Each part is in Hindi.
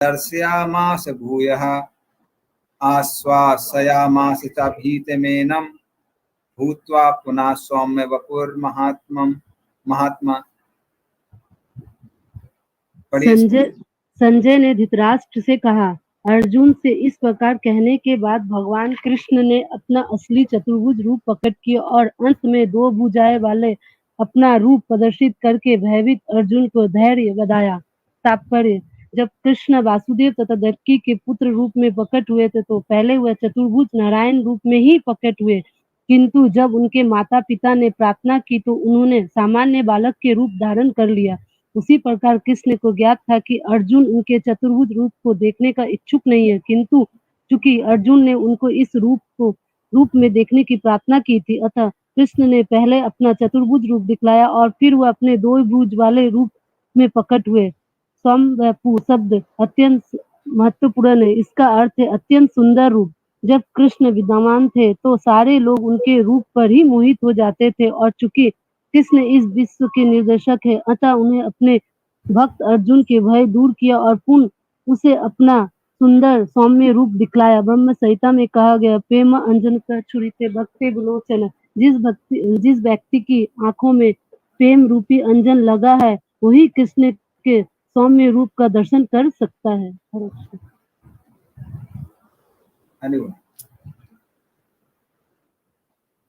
दर्शयामास भूयः आश्वासयामास च भीतमेनं भूत्वा पुनः सौम्य वपुर्महात्मा महात्मा। संजय ने धृतराष्ट्र से कहा, अर्जुन से इस प्रकार कहने के बाद भगवान कृष्ण ने अपना असली चतुर्भुज रूप प्रकट किया और अंत में 2 भुजाएं वाले अपना रूप प्रदर्शित करके भयभीत अर्जुन को धैर्य बधाया। तात्पर्य, जब कृष्ण वासुदेव तथा देवकी के पुत्र रूप में प्रकट हुए थे तो पहले वह चतुर्भुज नारायण रूप में ही प्रकट हुए, किंतु जब उनके माता पिता ने प्रार्थना की तो उन्होंने सामान्य बालक के रूप धारण कर लिया। उसी प्रकार कृष्ण को ज्ञात था कि अर्जुन उनके चतुर्भुज रूप को देखने का इच्छुक नहीं है, किंतु चूंकि अर्जुन ने उनको इस रूप में देखने की प्रार्थना की थी, अतः कृष्ण ने पहले अपना चतुर्भुज रूप दिखलाया और फिर वह अपने 2 भुज वाले रूप में प्रकट हुए। स्वयंभू शब्द अत्यंत महत्वपूर्ण है। इसका अर्थ है अत्यंत सुंदर रूप। जब कृष्ण विद्यमान थे तो सारे लोग उनके रूप पर ही मोहित हो जाते थे और चूंकि कृष्ण इस विश्व के निर्देशक है, अतः उन्हें अपने भक्त अर्जुन के भय दूर किया और पुनः उसे अपना सुंदर सौम्य रूप दिखलाया। ब्रह्म संहिता में कहा गया, प्रेम अंजन कर छुरीते भक्ति विलोचन। जिस व्यक्ति की आंखों में प्रेम रूपी अंजन लगा है वही कृष्ण के सौम्य रूप का दर्शन कर सकता है।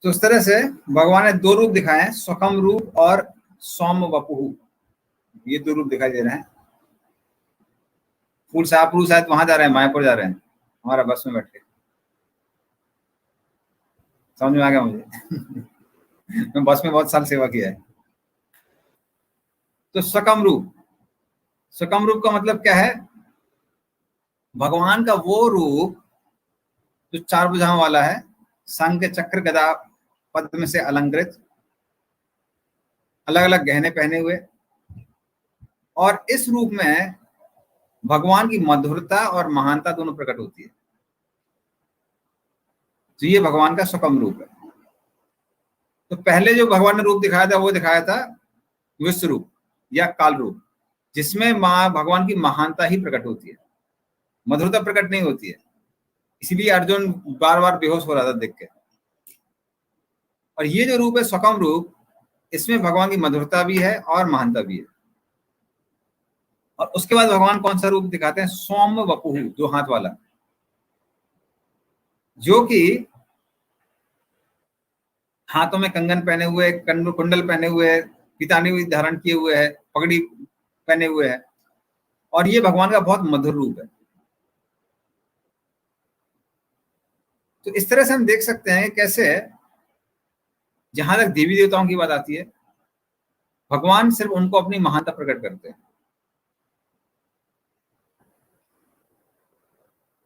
तो इस तरह से भगवान ने 2 रूप दिखाए हैं, स्वकम रूप और सौम्य वपुः। ये 2 रूप दिखाई दे रहे हैं। फूल शाहपुर शायद वहां जा रहे हैं, मायापुर जा रहे हैं हमारा बस में बैठ के। समझ में आ गया मुझे। मैं बस में बहुत साल सेवा किया है। तो स्वकम रूप का मतलब क्या है? भगवान का वो रूप जो 4 भुजाओं वाला है, शंख चक्र गदा पद्म से अलंकृत, अलग अलग गहने पहने हुए, और इस रूप में भगवान की मधुरता और महानता दोनों प्रकट होती है। तो ये भगवान का स्वकम रूप है। तो पहले जो भगवान ने रूप दिखाया था वो दिखाया था विश्व रूप या काल रूप, जिसमें भगवान की महानता ही प्रकट होती है, मधुरता प्रकट नहीं होती है। इसीलिए अर्जुन बार बार बेहोश हो रहा था देख के। और ये जो रूप है स्वकम रूप, इसमें भगवान की मधुरता भी है और महानता भी है। और उसके बाद भगवान कौन सा रूप दिखाते हैं? सौम्य वपुः, 2 हाथ वाला, जो कि हाथों में कंगन पहने हुए, कुंडल पहने हुए, पितानी हुई धारण किए हुए है, पगड़ी पहने हुए है, और ये भगवान का बहुत मधुर रूप है। तो इस तरह से हम देख सकते हैं कैसे जहां तक देवी देवताओं की बात आती है, भगवान सिर्फ उनको अपनी महानता प्रकट करते हैं,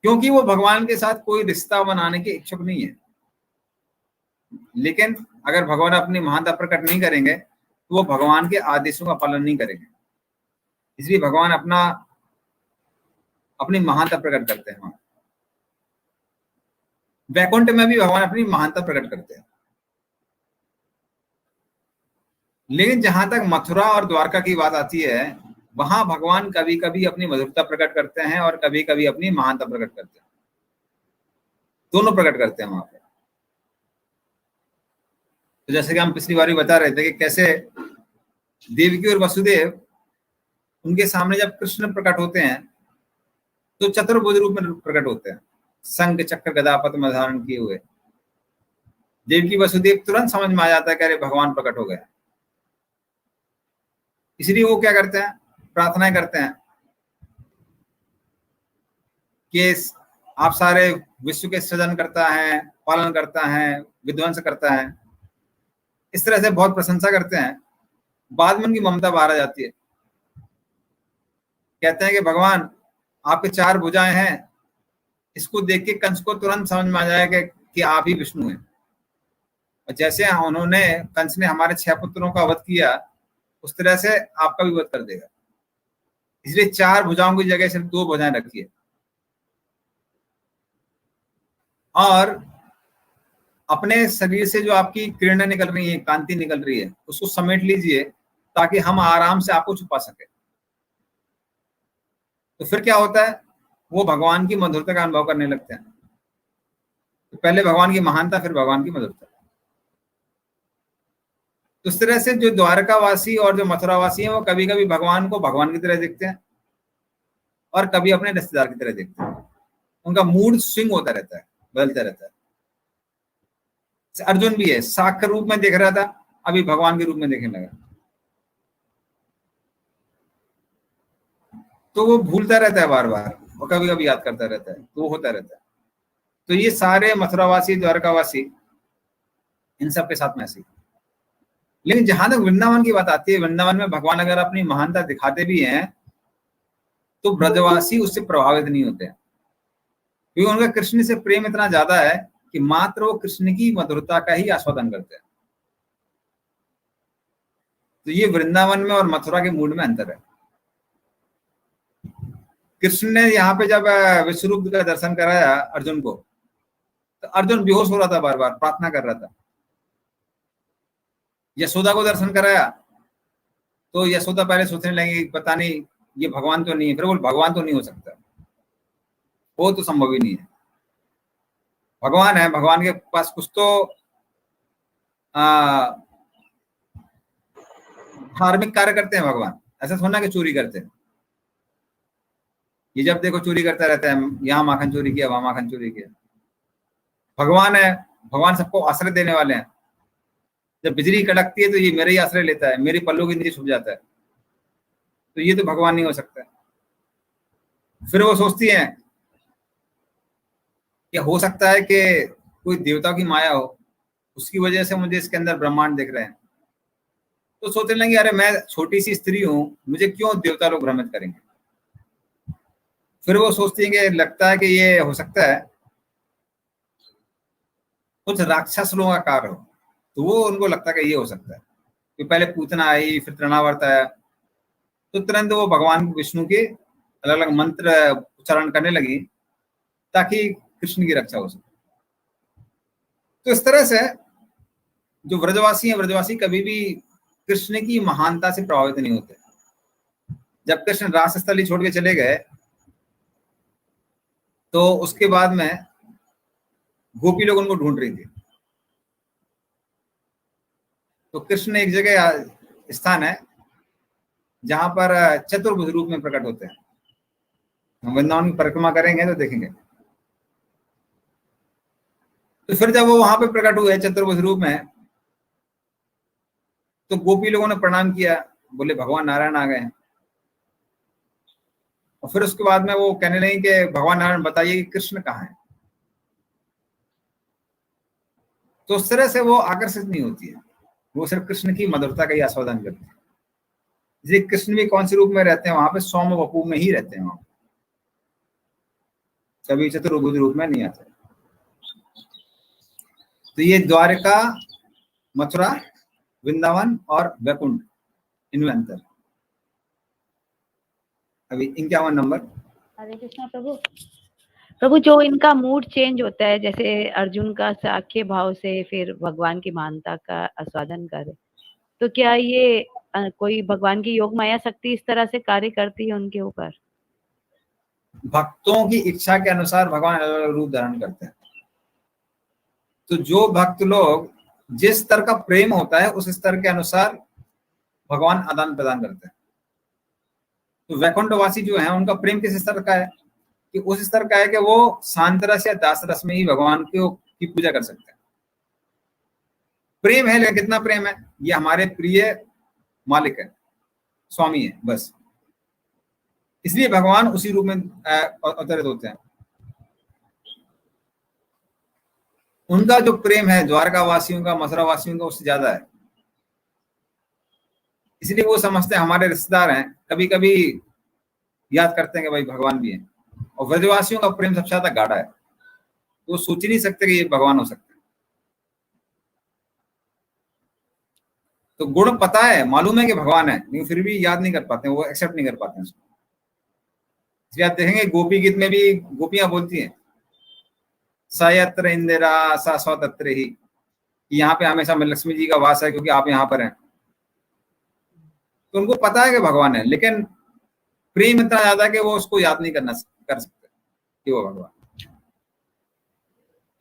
क्योंकि वो भगवान के साथ कोई रिश्ता बनाने के इच्छुक नहीं है। लेकिन अगर भगवान अपनी महानता प्रकट नहीं करेंगे तो वो भगवान के आदेशों का पालन नहीं करेंगे। इसलिए भगवान अपनी महानता प्रकट करते हैं। वैकुंठ में भी भगवान अपनी महानता प्रकट करते हैं। लेकिन जहां तक मथुरा और द्वारका की बात आती है, वहां भगवान कभी कभी अपनी मधुरता प्रकट करते हैं और कभी कभी अपनी महानता प्रकट करते हैं, दोनों प्रकट करते हैं वहां पे। तो जैसे कि हम पिछली बार भी बता रहे थे कि कैसे देवकी और वसुदेव, उनके सामने जब कृष्ण प्रकट होते हैं तो चतुर्भुज रूप में प्रकट होते हैं, शंख चक्र गदा पद्म धारण किए हुए। देवकी वसुदेव तुरंत समझ में आ जाता है कि अरे भगवान प्रकट हो गए। इसलिए वो क्या करते हैं? प्रार्थनाएं करते हैं कि आप सारे विश्व के सृजन करता है, पालन करता है, विध्वंस करता है। इस तरह से बहुत प्रशंसा करते हैं। बाद में उनकी ममता बाहर आ जाती है। कहते हैं कि भगवान आपके 4 भुजाएं हैं, इसको देख के कंस को तुरंत समझ में आ जाएगा कि आप ही विष्णु हैं। और जैसे कंस ने हमारे 6 पुत्रों का वध किया, उस तरह से आपका भी वध कर देगा। इसलिए 4 भुजाओं की जगह सिर्फ 2 भुजाएं रखिए, और अपने शरीर से जो आपकी किरणें निकल रही है, कांति निकल रही है, उसको समेट लीजिए ताकि हम आराम से आपको छुपा सके। तो फिर क्या होता है, वो भगवान की मधुरता का अनुभव करने लगते हैं। तो पहले भगवान की महानता, फिर भगवान की मधुरता। तो इस तरह से जो द्वारकावासी और जो मथुरावासी हैं वो कभी कभी भगवान को भगवान की तरह देखते हैं और कभी अपने रिश्तेदार की तरह देखते हैं। उनका मूड स्विंग होता रहता है, बदलता रहता है। अर्जुन भी है, साख के रूप में देख रहा था, अभी भगवान के रूप में देखने लगा। तो वो भूलता रहता है बार बार, वो कभी कभी याद करता रहता है, तो वो होता रहता है। तो ये सारे मथुरावासी, द्वारकावासी, इन सब के साथ में ऐसे। लेकिन जहां तक वृंदावन की बात आती है, वृंदावन में भगवान अगर अपनी महानता दिखाते भी हैं तो ब्रजवासी उससे प्रभावित नहीं होते हैं, क्योंकि उनका कृष्ण से प्रेम इतना ज्यादा है कि मात्र वो कृष्ण की मधुरता का ही आस्वादन करते हैं। तो ये वृंदावन में और मथुरा के मूड में अंतर है। कृष्ण ने यहाँ पे जब विश्वरूप का दर्शन कराया अर्जुन को, तो अर्जुन बेहोश हो रहा था, बार बार प्रार्थना कर रहा था। यशोदा को दर्शन कराया तो यशोदा पहले सोचने लगी पता नहीं ये भगवान तो नहीं है, फिर बोल भगवान तो नहीं हो सकता, वो तो संभव ही नहीं है। भगवान है, भगवान के पास कुछ तो धार्मिक कार्य करते हैं भगवान, ऐसा थोड़ा कि चोरी करते हैं। ये जब देखो चोरी करता रहता है, यहाँ माखन चोरी किया, वहां माखन चोरी किया। भगवान है, भगवान सबको आश्रय देने वाले हैं। जब बिजली कड़कती है तो ये मेरे ही आश्रय लेता है, मेरे पल्लों के नीचे छुप जाता है, तो ये तो भगवान नहीं हो सकता। फिर वो सोचती हैं कि हो सकता है कि कोई देवता की माया हो, उसकी वजह से मुझे इसके अंदर ब्रह्मांड दिख रहे हैं। तो सोचने लगी अरे मैं छोटी सी स्त्री हूं, मुझे क्यों देवता लोग भ्रमित करेंगे। फिर वो सोचती है कि लगता है कि ये हो सकता है कुछ राक्षस लोगों का कार्य हो, तो वो उनको लगता है कि ये हो सकता है कि पहले पूतना आई, फिर तृणावर्त आया। तो तुरंत वो भगवान विष्णु के अलग अलग मंत्र उच्चारण करने लगी ताकि कृष्ण की रक्षा हो सके। तो इस तरह से जो व्रजवासी हैं, व्रजवासी कभी भी कृष्ण की महानता से प्रभावित नहीं होते। जब कृष्ण रासस्थली छोड़ के चले गए तो उसके बाद में गोपी लोग उनको ढूंढ रही थी। तो कृष्ण एक जगह स्थान है जहां पर चतुर्भुज रूप में प्रकट होते हैं। हम वृंदावन की परिक्रमा करेंगे तो देखेंगे। तो फिर जब वो वहां पे प्रकट हुए चतुर्भुज रूप में, तो गोपी लोगों ने प्रणाम किया, बोले भगवान नारायण आ गए हैं। और फिर उसके बाद में वो कहने लगे कि भगवान नारायण बताइए कि कृष्ण कहाँ है। तो उस तरह से वो आकर्षित नहीं होती है, वो सिर्फ कृष्ण की मधुरता का ही आस्वादन करते हैं। इसलिए कृष्ण भी कौन से रूप में रहते हैं, वहां पे सौम्य वपू में ही रहते हैं, वहां कभी चतुर्भुज रूप में नहीं आते। तो ये द्वारका, मथुरा, वृंदावन और वैकुंठ, इनमें अंतर। अभी 51 नंबर। हरे कृष्णा प्रभु। प्रभु जो इनका मूड चेंज होता है, जैसे अर्जुन का साख्य भाव से फिर भगवान की महानता का आस्वादन करे, तो क्या ये कोई भगवान की योग माया शक्ति इस तरह से कार्य करती है उनके ऊपर? भक्तों की इच्छा के अनुसार भगवान अलग अलग रूप धारण करते हैं। तो जो भक्त लोग जिस स्तर का प्रेम होता है उस स्तर के अनुसार भगवान आदान प्रदान करते हैं। तो वैकुंठवासी जो है उनका प्रेम किस स्तर का है कि उस स्तर का है कि वो शांत रस या दास रस में ही भगवान की पूजा कर सकते हैं। प्रेम है, लेकिन कितना प्रेम है, ये हमारे प्रिय मालिक है, स्वामी है, बस इसलिए भगवान उसी रूप में अवतरित होते हैं। उनका जो प्रेम है द्वारका वासियों का, मथुरा वासियों का, उससे ज्यादा है। इसलिए वो समझते हैं हमारे रिश्तेदार हैं, कभी कभी याद करते हैं कि भाई भगवान भी है। और व्रजवासियों का प्रेम सबसे ज्यादा गाढ़ा है, वो सोच ही नहीं सकते कि ये भगवान हो सकते हैं। तो गुण पता है, मालूम है कि भगवान है, लेकिन फिर भी याद नहीं कर पाते हैं, वो एक्सेप्ट नहीं कर पाते हैं उसको। इसलिए आप देखेंगे गोपी गीत में भी गोपियां बोलती हैं सयत्र इंदिरा सा स्वतंत्र ही, यहाँ पे हमेशा लक्ष्मी जी का वास है क्योंकि आप यहाँ पर हैं। तो उनको पता है कि भगवान है, लेकिन प्रेम इतना ज्यादा कि वो उसको याद नहीं कर सकते कि वो भगवान।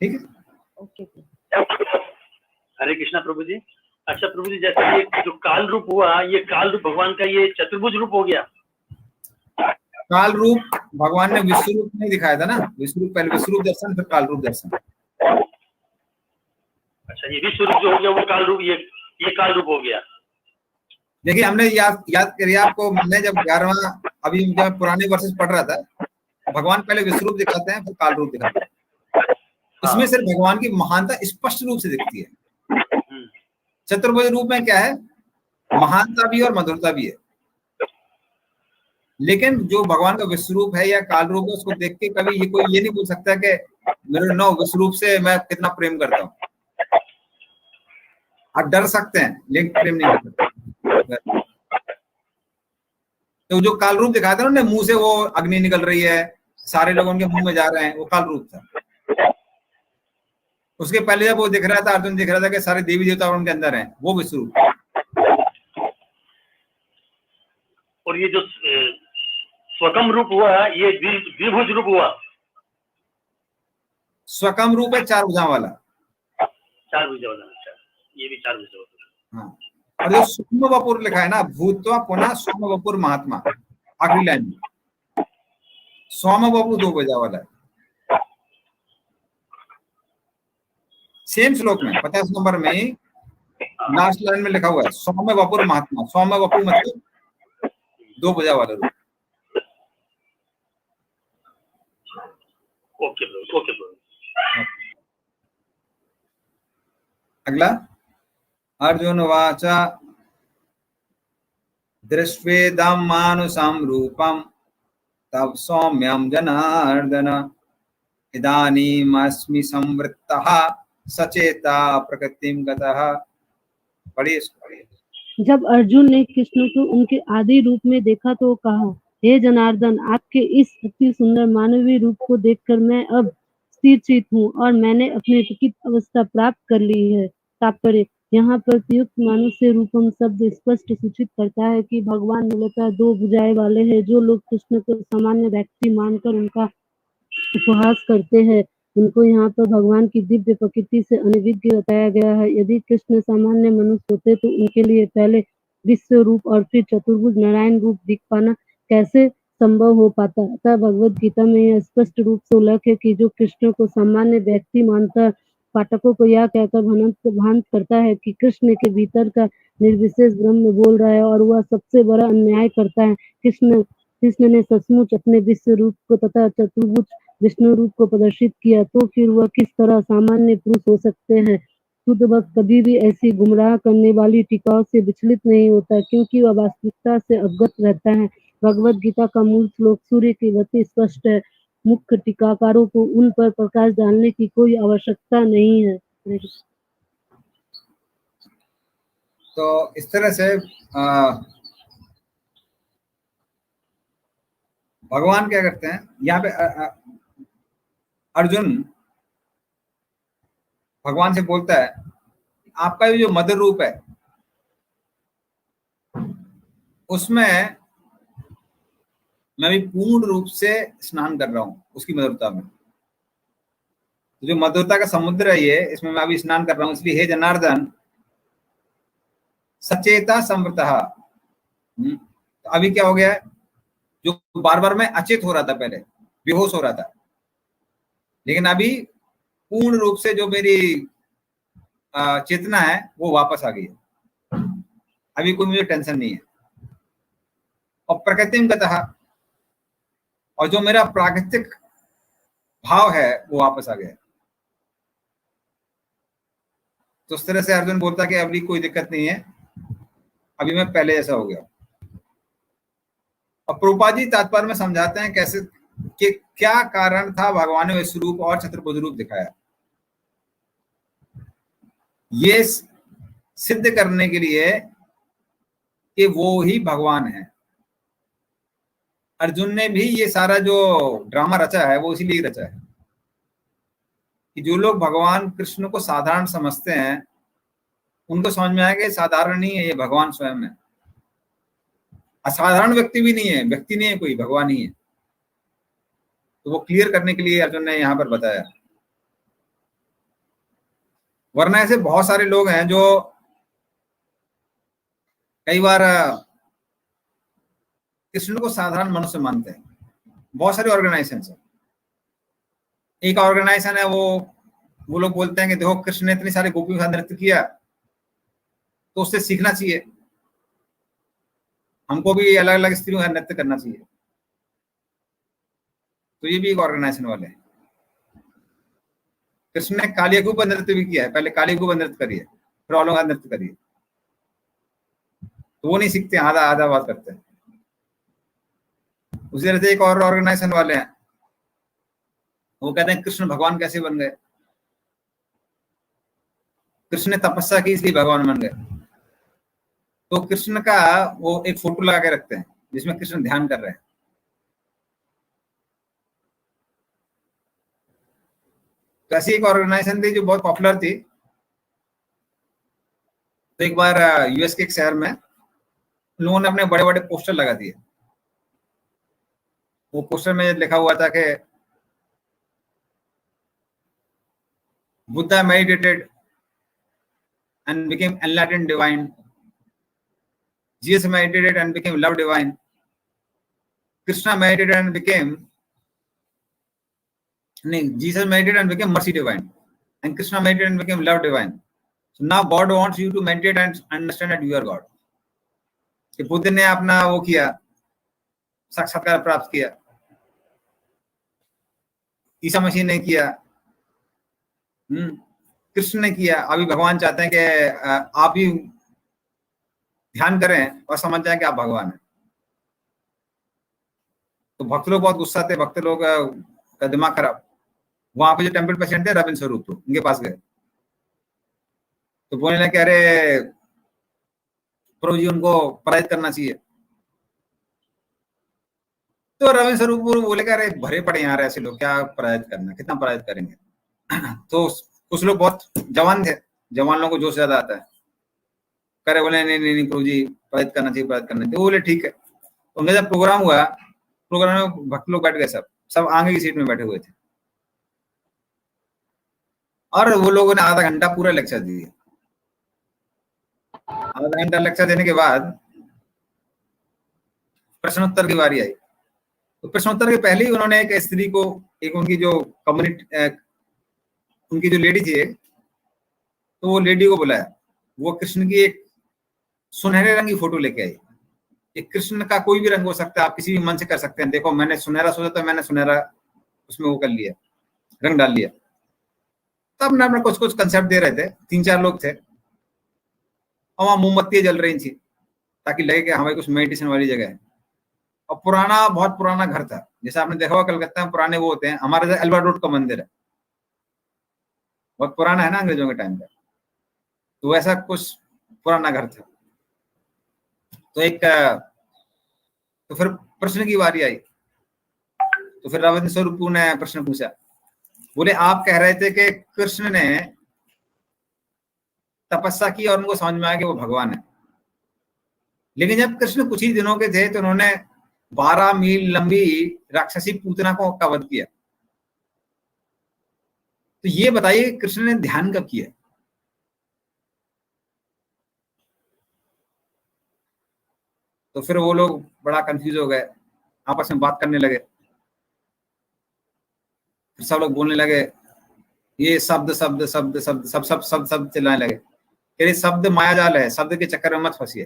ठीक है, ओके। हरे कृष्णा प्रभु जी। अच्छा प्रभु जी, जैसे ये जो काल रूप हुआ, ये काल रूप भगवान का ये चतुर्भुज रूप हो गया। काल रूप भगवान ने विश्व रूप नहीं दिखाया था ना, विश्व रूप पहले विश्व रूप दर्शन फिर काल रूप दर्शन। अच्छा, ये विश्व रूप जो हो गया वो काल रूप, ये काल रूप हो गया। देखिए हमने याद करिए आपको, मैंने जब 11वां अभी जब पुराने वर्सेस पढ़ रहा था, भगवान पहले विश्व रूप दिखाते हैं फिर काल रूप दिखाते हैं। इसमें सिर्फ भगवान की महानता स्पष्ट रूप से दिखती है। चतुर्भुज रूप में क्या है, महानता भी और मधुरता भी है। लेकिन जो भगवान का विश्व रूप है या काल रूप है, उसको देख के कभी ये कोई ये नहीं बोल सकता कि मेरे नो विश्व रूप से मैं कितना प्रेम करता हूँ। आप डर सकते हैं लेकिन प्रेम नहीं कर सकते। तो जो काल रूप दिखाया था ना, मुंह से वो अग्नि निकल रही है, सारे लोग उनके मुंह में जा रहे हैं, वो काल रूप था। उसके पहले जब वो दिख रहा था, अर्जुन दिख रहा था कि सारे देवी देवता उनके अंदर हैं, वो विश्व रूप। और ये जो स्वकम रूप हुआ, ये द्विभुज रूप हुआ। स्वकम रूप है 4 भुजाओं वाला। 4 भुजा वाला, अच्छा, ये भी 4 भुजा वाला। हाँ, और जो सोम वपुर लिखा है ना, भूत्वा पुनः सोम वपुर महात्मा, आखिरी लाइन में सोम वपु 2 भुजा वाला है। सेम श्लोक में 50 नंबर में लास्ट लाइन में लिखा हुआ है सोम वपुर महात्मा। सोम वपु मतलब 2 भुजा वाला रूप। Okay bro, okay bro. अगला, अर्जुन वाचा दृष्ट्वेदं मानुषं रूपं तव सौम्यं जनार्दन इदानीमस्मि संवृत्तः सचेता प्रकृतिं गतः। पढ़िए। जब अर्जुन ने कृष्ण को उनके आदि रूप में देखा तो कहा, हे जनार्दन, आपके इस अति सुंदर मानवीय रूप को देखकर मैं अब स्थिर चित हूँ और मैंने अपनी प्रकृति अवस्था प्राप्त कर ली है। तात्पर्य, यहाँ पर प्रयुक्त मानुष्य रूपम शब्द स्पष्ट सूचित करता है कि भगवान मूलतः 2 भुजाएं वाले हैं। जो लोग कृष्ण को सामान्य व्यक्ति मानकर उनका उपहास करते हैं, उनको यहाँ पर भगवान की दिव्य प्रकृति से अनभिज्ञ बताया गया है। यदि कृष्ण सामान्य मनुष्य होते तो उनके लिए पहले विश्व रूप और फिर चतुर्भुज नारायण रूप दिख पाना कैसे संभव हो पाता। अतः भगवद गीता में यह स्पष्ट रूप से उल्लेख है कि जो कृष्ण को सामान्य व्यक्ति मानता पाठकों को यह कहकर भ्रांत करता है कि कृष्ण के भीतर का निर्विशेष ब्रह्म बोल रहा है और वह सबसे बड़ा अन्याय करता है। कृष्ण ने सचमुच अपने विश्व रूप को तथा चतुर्भुज विष्णु रूप को प्रदर्शित किया, तो फिर वह किस तरह सामान्य पुरुष हो सकते हैं। शुद्ध भक्त कभी भी ऐसी गुमराह करने वाली टीकाओं से विचलित नहीं होता, क्योंकि वह वास्तविकता से अवगत रहता है। भगवद गीता का मूल श्लोक सूर्य की भांति स्पष्ट है। मुख्य टीकाकारों को उन पर प्रकाश डालने की कोई आवश्यकता नहीं है। तो इस तरह से भगवान क्या करते हैं यहाँ पे, अर्जुन भगवान से बोलता है, आपका जो मदर रूप है उसमें मैं भी पूर्ण रूप से स्नान कर रहा हूं, उसकी मधुरता में। जो मधुरता का समुद्र है ये, इसमें मैं अभी स्नान कर रहा हूं। इसलिए हे जनार्दन सचेता संवृतः। तो अभी क्या हो गया है, जो बार बार मैं अचेत हो रहा था, पहले बेहोश हो रहा था, लेकिन अभी पूर्ण रूप से जो मेरी चेतना है वो वापस आ गई है। अभी कोई मुझे टेंशन नहीं है। और प्रकृति में गतः, और जो मेरा प्राकृतिक भाव है वो वापस आ गया। तो उस तरह से अर्जुन बोलता कि अभी कोई दिक्कत नहीं है, अभी मैं पहले जैसा हो गया। और प्रभुपाद जी तात्पर्य में समझाते हैं कैसे कि क्या कारण था भगवान ने विश्व रूप और चतुर्भुज रूप दिखाया। ये सिद्ध करने के लिए कि वो ही भगवान है। अर्जुन ने भी ये सारा जो ड्रामा रचा है वो इसीलिए रचा है कि जो लोग भगवान कृष्ण को साधारण समझते हैं उनको समझ में आया कि साधारण नहीं है, ये भगवान स्वयं है। असाधारण व्यक्ति भी नहीं है, व्यक्ति नहीं है कोई, भगवान ही है। तो वो क्लियर करने के लिए अर्जुन ने यहाँ पर बताया। वरना ऐसे बहुत सारे लोग हैं जो कई बार कृष्ण को साधारण मनुष्य मानते हैं। बहुत सारे ऑर्गेनाइजेशन है। एक ऑर्गेनाइजेशन है वो लोग बोलते हैं कि देखो कृष्ण ने इतने सारे गोपियों के साथ नृत्य किया तो उससे सीखना चाहिए, हमको भी अलग अलग स्त्रियों का नृत्य करना चाहिए। तो ये भी एक ऑर्गेनाइजेशन वाले हैं। कृष्ण ने कालिया के ऊपर नृत्य भी किया है, पहले कालिया के ऊपर नृत्य करिए फिर औरों का नृत्य करिए। तो वो नहीं सीखते, आधा आधा बात करते हैं। उसी तरह से एक और ऑर्गेनाइजेशन वाले हैं, वो कहते हैं कृष्ण भगवान कैसे बन गए, कृष्ण ने तपस्या की इसलिए भगवान बन गए। तो कृष्ण का वो एक फोटो लगा के रखते हैं जिसमें कृष्ण ध्यान कर रहे हैं। तो ऐसी एक ऑर्गेनाइजेशन थी जो बहुत पॉपुलर थी। तो एक बार यूएस के एक शहर में लोगों ने अपने बड़े बड़े पोस्टर लगा दिए। वो पोस्टर में लिखा हुआ था कि Buddha meditated and became enlightened divine, Jesus meditated and became love divine, Krishna meditated and became Jesus meditated and became mercy divine, and Krishna meditated and became love divine. So now God wants you to meditate and understand that you are God. कि बुद्ध ने अपना वो किया, साक्षात्कार प्राप्त किया, ईसा मसीह ने किया, कृष्ण ने किया। अभी भगवान चाहते हैं कि आप भी ध्यान करें और समझ जाएं कि आप भगवान हैं। तो भक्त लोग बहुत गुस्सा थे, भक्त लोग का दिमाग खराब। वहां पे जो टेम्पल पेशेंट थे रविंद्र स्वरूप, तो उनके पास गए तो बोलने लगे अरे प्रभु जी उनको पराजित करना चाहिए। तो रविंद्र स्वरूप बोले अरे भरे पड़े यहाँ ऐसे लोग, क्या पराजित करना, कितना पराजित करेंगे। तो कुछ लोग बहुत जवान थे, जवान लोगों को जोश ज्यादा आता है, करे बोले नहीं नहीं नहीं प्रभु जी पराजित करना चाहिए, पराजित करना चाहिए। तो बोले ठीक है। उनका जब प्रोग्राम हुआ, प्रोग्राम में भक्त लोग बैठ गए, सब आगे की सीट में बैठे हुए थे और वो लोगों ने आधा घंटा पूरा लेक्चर दिया। आधा घंटा लेक्चर देने के बाद प्रश्नोत्तर की बारी आई। तो प्रश्नोत्तर के पहले ही उन्होंने एक स्त्री को, एक उनकी जो कम्युनिटी, उनकी जो लेडी थी, तो वो लेडी को बुलाया। वो कृष्ण की एक सुनहरे रंग की फोटो लेके आई। एक कृष्ण का कोई भी रंग हो सकता है, आप किसी भी मन से कर सकते हैं। देखो मैंने सुनहरा सोचा तो मैंने सुनहरा उसमें वो कर लिया, रंग डाल लिया। तब ना अपना कुछ कुछ कंसेप्ट दे रहे थे, 3-4 लोग थे और वहां मोमबत्तियां जल रही थी ताकि लगे कि हमारी कुछ मेडिटेशन वाली जगह है। और पुराना, बहुत पुराना घर था, जैसा आपने देखा हुआ कलकत्ता में पुराने वो होते हैं, हमारे इधर अल्बर्ट रोड का मंदिर है, बहुत पुराना है ना, अंग्रेजों के टाइम का। तो वैसा कुछ पुराना घर था। तो फिर प्रश्न की बारी आई। तो फिर रविंद्र स्वरूप ने प्रश्न पूछा, बोले आप कह रहे थे कि कृष्ण ने तपस्या की और उनको समझ में आया कि वो भगवान है, लेकिन जब कृष्ण कुछ ही दिनों के थे तो उन्होंने 12 मील लंबी राक्षसी पूतना को का वध किया। तो ये बताइए कृष्ण ने ध्यान कब किया? तो फिर वो लोग बड़ा कंफ्यूज हो गए, आपस में बात करने लगे। फिर सब लोग बोलने लगे, ये शब्द शब्द शब्द शब्द सब सब सब शब्द चिल्लाने लगे, ये शब्द मायाजाल है, शब्द के चक्कर में मत फंसिए।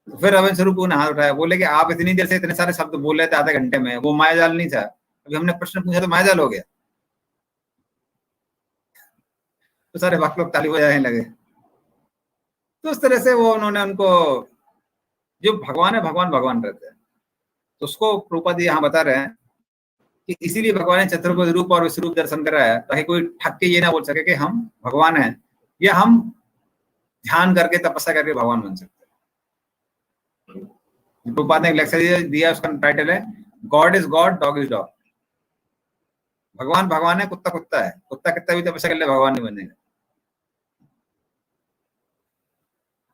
तो फिर रविंद्र स्वरूप ने हाथ उठाया, बोले कि आप इतनी देर से इतने सारे शब्द बोल रहे थे आधे घंटे में, वो मायाजाल नहीं था, अभी हमने प्रश्न पूछा तो मायाजाल हो गया। तो सारे भक्त लोग ताली बजाने लगे। तो उस तरह से वो उन्होंने उनको, जो भगवान है भगवान भगवान रहते हैं। तो उसको प्रभुपाद यहाँ बता रहे हैं कि इसीलिए भगवान ने चतुर्भुज रूप और विश्व रूप दर्शन कराया, ताकि कोई ठग के ये ना बोल सके कि हम भगवान हैं, या हम ध्यान करके तपस्या करके भगवान बन सकते हैं। प्रभुपाद ने एक लेक्चर दिया, उसका टाइटल है God is God, dog is dog. भगवान भगवान है, कुत्ता कुत्ता है, कुत्ता कितना भी तपस्या कर ले भगवान नहीं बनेगा।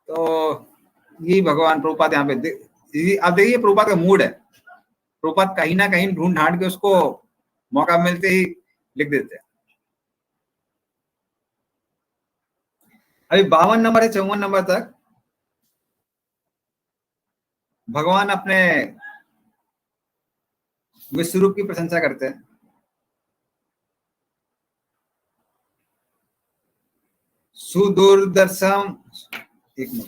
तो यही भगवान प्रभुपाद यहाँ पे अब देखिए प्रभुपाद का मूड है, प्रभुपाद कहीं ना कहीं ढूंढ ढांड के उसको मौका मिलते ही लिख देते हैं। अभी 52 नंबर है 54 नंबर तक भगवान अपने विश्वरूप की प्रशंसा करते हैं। सुदूरदर्शम, एक मिनट,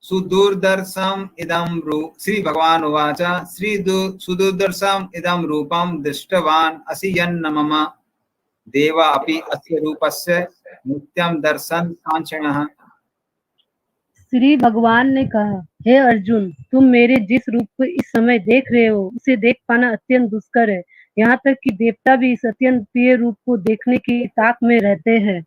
सुदूरदर्शम इदं रूप, श्री भगवान उवाच सुदूरदर्शम इदं रूपम दृष्टवान असि यन्न मम देवा अपि अस्य रूपस्य नित्यं दर्शन कांक्षिणः। श्री भगवान ने कहा, हे अर्जुन, तुम मेरे जिस रूप को इस समय देख रहे हो उसे देख पाना अत्यंत दुष्कर है। यहाँ तक कि देवता भी इस अत्यंत प्रिय रूप को देखने की ताक में रहते हैं।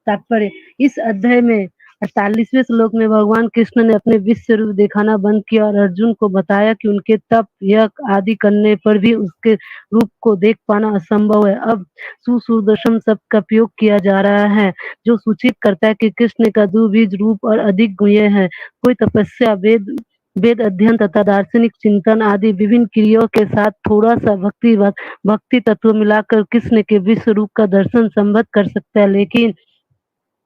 तात्पर्य, इस अध्याय में 48वें श्लोक में भगवान कृष्ण ने अपने विश्व रूप दिखाना बंद किया और अर्जुन को बताया कि उनके तप यज्ञ आदि करने पर भी उसके रूप को देख पाना असंभव है। अब सुदूरदर्शन शब्द का प्रयोग किया जा रहा है जो सूचित करता है कि कृष्ण का द्विबीज रूप और अधिक गुह्य है। कोई तपस्या, वेद अध्ययन तथा दार्शनिक चिंतन आदि विभिन्न क्रियाओं के साथ थोड़ा सा भक्ति तत्व मिलाकर कृष्ण के विश्व रूप का दर्शन संभव कर सकता है, लेकिन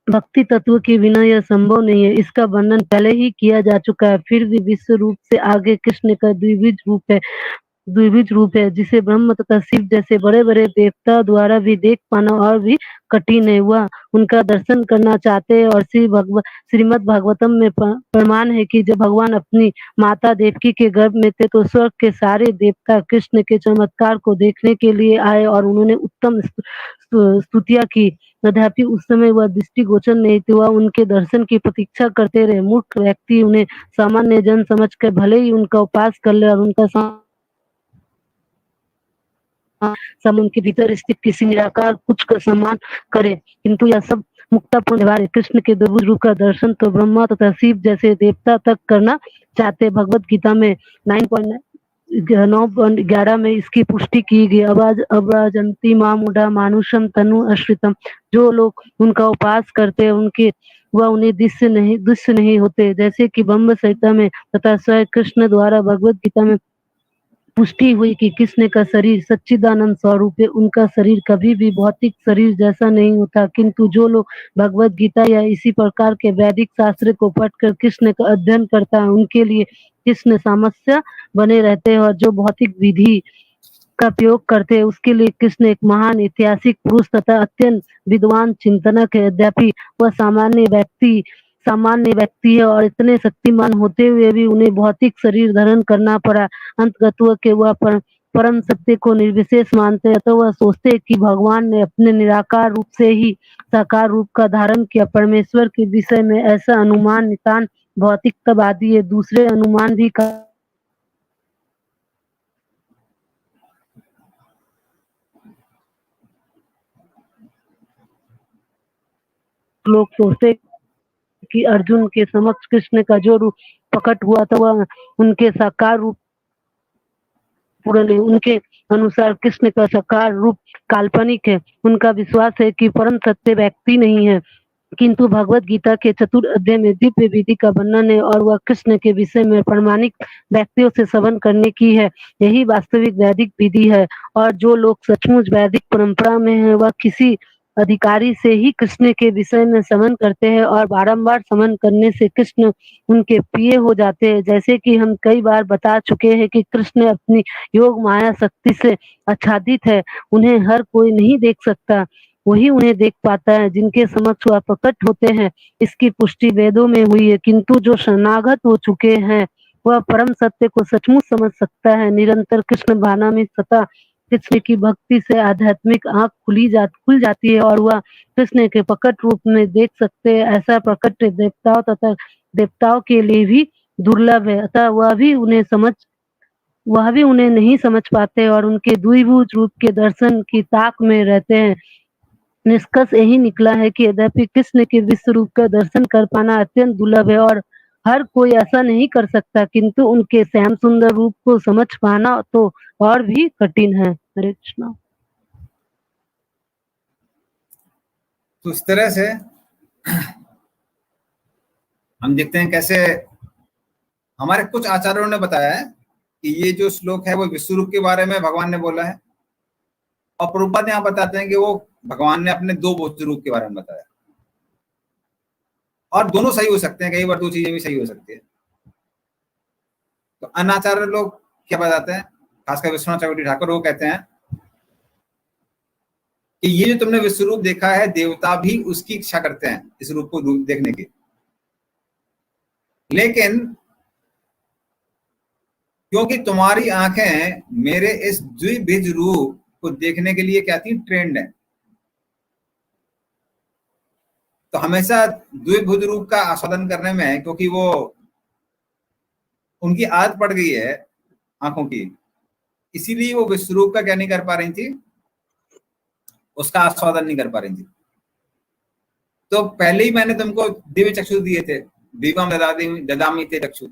भक्ति तत्व के बिना यह संभव नहीं है। इसका वर्णन पहले ही किया जा चुका है। फिर भी विश्व रूप से आगे कृष्ण का द्विबीज रूप है जिसे ब्रह्म तथा शिव जैसे बड़े बड़े देवता द्वारा भी देख पाना और भी कठिन है। वह उनका दर्शन करना चाहते हैं और श्रीमद् भागवतम में प्रमाण है कि जब भगवान अपनी माता देवकी के गर्भ में थे तो स्वर्ग के सारे देवता कृष्ण के चमत्कार को देखने के लिए आए और उन्होंने उत्तम स्तुतियां की। तथापि उस समय वह दृष्टिगोचर नहीं थे। वह उनके दर्शन की प्रतीक्षा करते रहे। मूर्ख व्यक्ति उन्हें सामान्य जन समझकर भले ही उनका उपास कर ले और उनका उनके भीतर स्थित किसी निराकार कुछ का सम्मान करे, किंतु यह सब मुक्तापूर्ण व्यवहार है। कृष्ण के द्विभुज रूप का दर्शन तो ब्रह्मा तथा शिव जैसे देवता तक करना चाहते। भगवत गीता में 9.11 में इसकी पुष्टि की गई। अब्राजंती मां मूढ़ा मानुषम तनु अश्रितम। जो लोग उनका उपास करते हैं वह उन्हें दृश्य नहीं होते, जैसे कि ब्रह्म संहिता में तथा स्वयं कृष्ण द्वारा भगवत गीता में पुष्टि हुई कि कृष्ण का शरीर सच्चिदानंद स्वरूप है। उनका शरीर कभी भी भौतिक शरीर जैसा नहीं होता, किंतु जो लोग भगवत गीता या इसी प्रकार के वैदिक शास्त्र को पढ़कर कृष्ण का अध्ययन करता है उनके लिए कृष्ण समस्या बने रहते हैं और जो भौतिक विधि का प्रयोग करते हैं उसके लिए कृष्ण एक महान ऐतिहासिक पुरुष तथा अत्यंत विद्वान चिंतनक है। यद्यपि वह सामान्य व्यक्ति है और इतने शक्तिमान होते हुए भी उन्हें भौतिक शरीर धारण करना पड़ा। अंततः के वह परम सत्य को निर्विशेष मानते हैं, तो वह सोचते हैं कि भगवान ने अपने निराकार रूप से ही साकार रूप का धारण किया। परमेश्वर के विषय में ऐसा अनुमान नितांत भौतिकतावादी है। दूसरे अनुमान भी लोग सोचते कि अर्जुन के समक्ष कृष्ण का जो रूप प्रकट हुआ था वह उनके साकार रूप पूर्ण है। उनके अनुसार कृष्ण का साकार रूप काल्पनिक है। उनका विश्वास है कि परम सत्य व्यक्ति नहीं है, किंतु भगवत गीता के चतुर्थ अध्याय में दिव्य विधि का वर्णन है और वह कृष्ण के विषय में प्रामाणिक व्यक्तियों से श्रवण करने की है। यही वास्तविक वैदिक विधि है और जो लोग सचमुच वैदिक परंपरा में है वह किसी अधिकारी से ही कृष्ण के विषय में श्रवण करते हैं और बारंबार श्रवण करने से कृष्ण उनके प्रिय हो जाते हैं। जैसे कि हम कई बार बता चुके हैं कि कृष्ण अपनी योग माया शक्ति से आच्छादित है। उन्हें हर कोई नहीं देख सकता, वही उन्हें देख पाता है जिनके समक्ष वह प्रकट होते हैं। इसकी पुष्टि वेदों में हुई है, किंतु जो शरणागत हो चुके हैं वह परम सत्य को सचमुच समझ सकता है। निरंतर कृष्ण भावना में सदा कृष्ण की भक्ति से आध्यात्मिक आंख खुल जाती है और वह कृष्ण के प्रकट रूप में देख सकते हैं। ऐसा प्रकट देवताओं तथा देवताओं के लिए भी दुर्लभ है, अतः वह भी उन्हें नहीं समझ पाते और उनके द्विभुज रूप के दर्शन की ताक में रहते हैं। निष्कर्ष यही निकला है कि यद्यपि कृष्ण के विश्व रूप का दर्शन कर पाना अत्यंत दुर्लभ है और हर कोई ऐसा नहीं कर सकता, किंतु उनके श्याम सुंदर रूप को समझ पाना तो और भी कठिन है। हरे कृष्णा। तो इस तरह से हम देखते हैं कैसे हमारे कुछ आचार्यों ने बताया है कि ये जो श्लोक है वो विश्वरूप के बारे में भगवान ने बोला है, और प्रभुपाद यहाँ बताते हैं कि वो भगवान ने अपने दो भौतिक रूप के बारे में बताया। और दोनों सही हो सकते हैं, कई बार दो चीजें भी सही हो सकती है। तो अनाचार्य लोग क्या बताते हैं, खासकर विश्वनाथ चक्रवर्ती ठाकुर, वो कहते हैं कि ये जो तुमने विश्वरूप देखा है, देवता भी उसकी इच्छा करते हैं इस रूप को देखने की, लेकिन क्योंकि तुम्हारी आंखें मेरे इस द्विभुज रूप को देखने के लिए क्या थी, ट्रेंड है, तो हमेशा द्विभुज रूप का आस्वादन करने में, क्योंकि वो उनकी आदत पड़ गई है आंखों की, इसीलिए वो विश्वरूप का क्या नहीं कर पा रही थी, उसका आस्वादन नहीं कर पा रही थी। तो पहले ही मैंने तुमको दिव्य चक्षु दिए थे, दिव्यम ददामि ते चक्षु,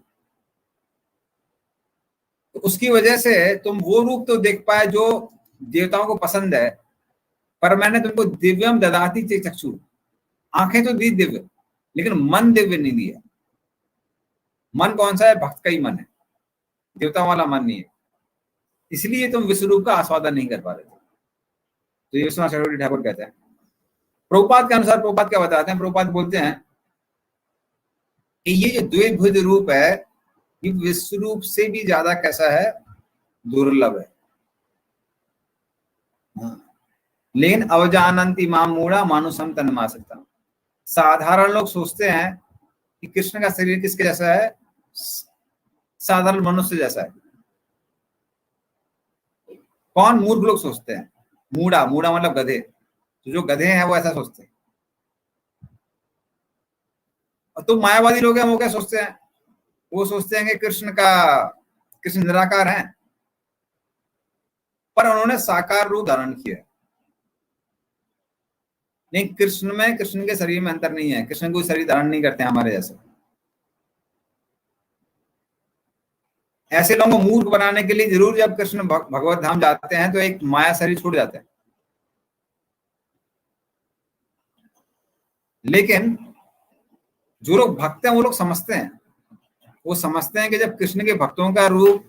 तो उसकी वजह से तुम वो रूप तो देख पाए जो देवताओं को पसंद है, पर मैंने तुमको दिव्यम ददाति ते चक्षु, आंखें तो दी दिव्य, लेकिन मन दिव्य नहीं दिया। मन कौन सा है, भक्त का ही मन है, देवताओं वाला मन नहीं है, इसलिए तुम विश्वरूप का आस्वादन नहीं कर पा रहे थे। तो ये विश्वनाथ चक्रवर्ती ठाकुर कहते हैं। प्रभुपाद के अनुसार प्रभुपाद क्या बताते हैं, प्रभुपाद बोलते हैं कि ये जो द्विभुज रूप है ये विश्वरूप से भी ज्यादा कैसा है, दुर्लभ है। लेकिन अवजानंती मां मूढ़ा मानुषम तन्मासक्ता, साधारण लोग सोचते हैं कि कृष्ण का शरीर किसके जैसा है, साधारण मनुष्य जैसा है। कौन, मूर्ख लोग सोचते हैं, मूढ़ा, मूढ़ा मतलब गधे, तो जो गधे हैं वो ऐसा सोचते हैं। और तो मायावादी लोग हैं, वो क्या सोचते हैं, वो सोचते हैं कि कृष्ण निराकार हैं, पर उन्होंने साकार रूप धारण किया। नहीं, कृष्ण के शरीर में अंतर नहीं है, कृष्ण कोई शरीर धारण नहीं करते हैं हमारे जैसे। ऐसे लोगों को मूर्ख बनाने के लिए जरूर जब कृष्ण भगवत धाम जाते हैं तो एक माया शरीर छूट जाते हैं, लेकिन जो लोग भक्त हैं वो लोग समझते हैं, वो समझते हैं कि जब कृष्ण के भक्तों का रूप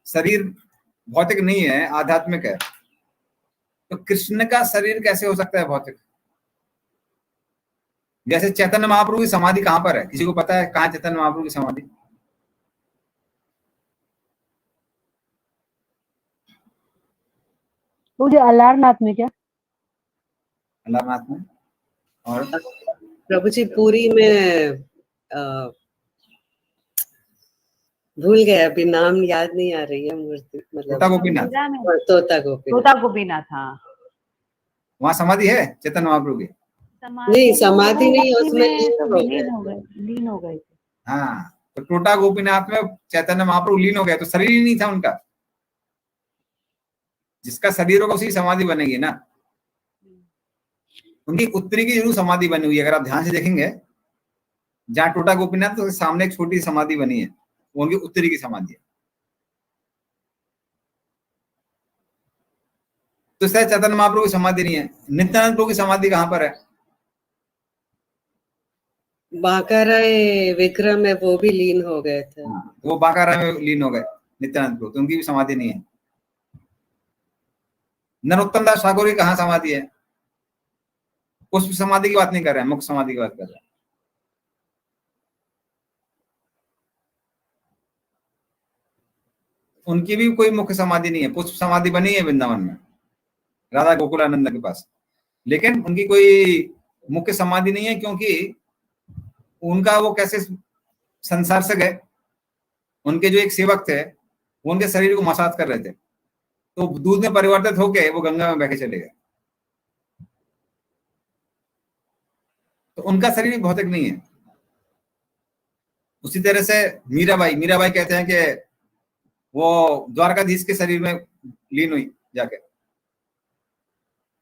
शरीर भौतिक नहीं है, आध्यात्मिक है, तो कृष्ण का शरीर कैसे हो सकता है भौतिक। जैसे चैतन्य महाप्रभु की समाधि कहां पर है, किसी को पता है कहां चैतन्य महाप्रभु की समाधि? वो जो अलारनाथ में क्या? अलारनाथ में। और प्रभु जी पुरी में भूल गए, अभी नाम याद नहीं आ रही है मूर्ति, मतलब तोता गोपीनाथ। तोता गोपीनाथ, हाँ, वहां समाधि है चैतन्य महाप्रभु की? नहीं, समाधि नहीं, उसमें लीन हो गए थे। हाँ, तो टोटा गोपीनाथ में चैतन्य महाप्रभु लीन हो गए, तो शरीर ही नहीं था उनका। जिसका शरीर होगा उसी समाधि बनेगी ना। उनकी उत्तरी की जरूर समाधि बनी हुई है, अगर आप ध्यान से देखेंगे, जहां टोटा गोपीनाथ तो सामने एक छोटी समाधि बनी है, वो उनकी उत्तरी की समाधि है। तो शायद चैतन्य महाप्रभु की समाधि नहीं है। नित्यानंद प्रभु की समाधि कहां पर है? बांका विक्रम में वो भी लीन हो गए थे। वो बांका में लीन हो गए नित्यानंद प्रभु, तो उनकी भी समाधि नहीं है। नरोत्तम दास ठाकुर की कहां समाधि है? उस समाधि की बात नहीं कर रहे हैं, मुख्य समाधि की बात कर रहे हैं। उनकी भी कोई मुख्य समाधि नहीं है, पुष्प समाधि बनी है वृंदावन में राधा गोकुलानंद के पास, लेकिन उनकी कोई मुख्य समाधि नहीं है, क्योंकि उनका वो कैसे संसार से गए, उनके जो एक सेवक थे वो उनके शरीर को मसाज कर रहे थे, तो दूध में परिवर्तित होके वो गंगा में बह के चले गए। तो उनका शरीर भौतिक नहीं है। उसी तरह से मीराबाई कहते हैं कि वो द्वारकाधीश के शरीर में लीन हुई जाके।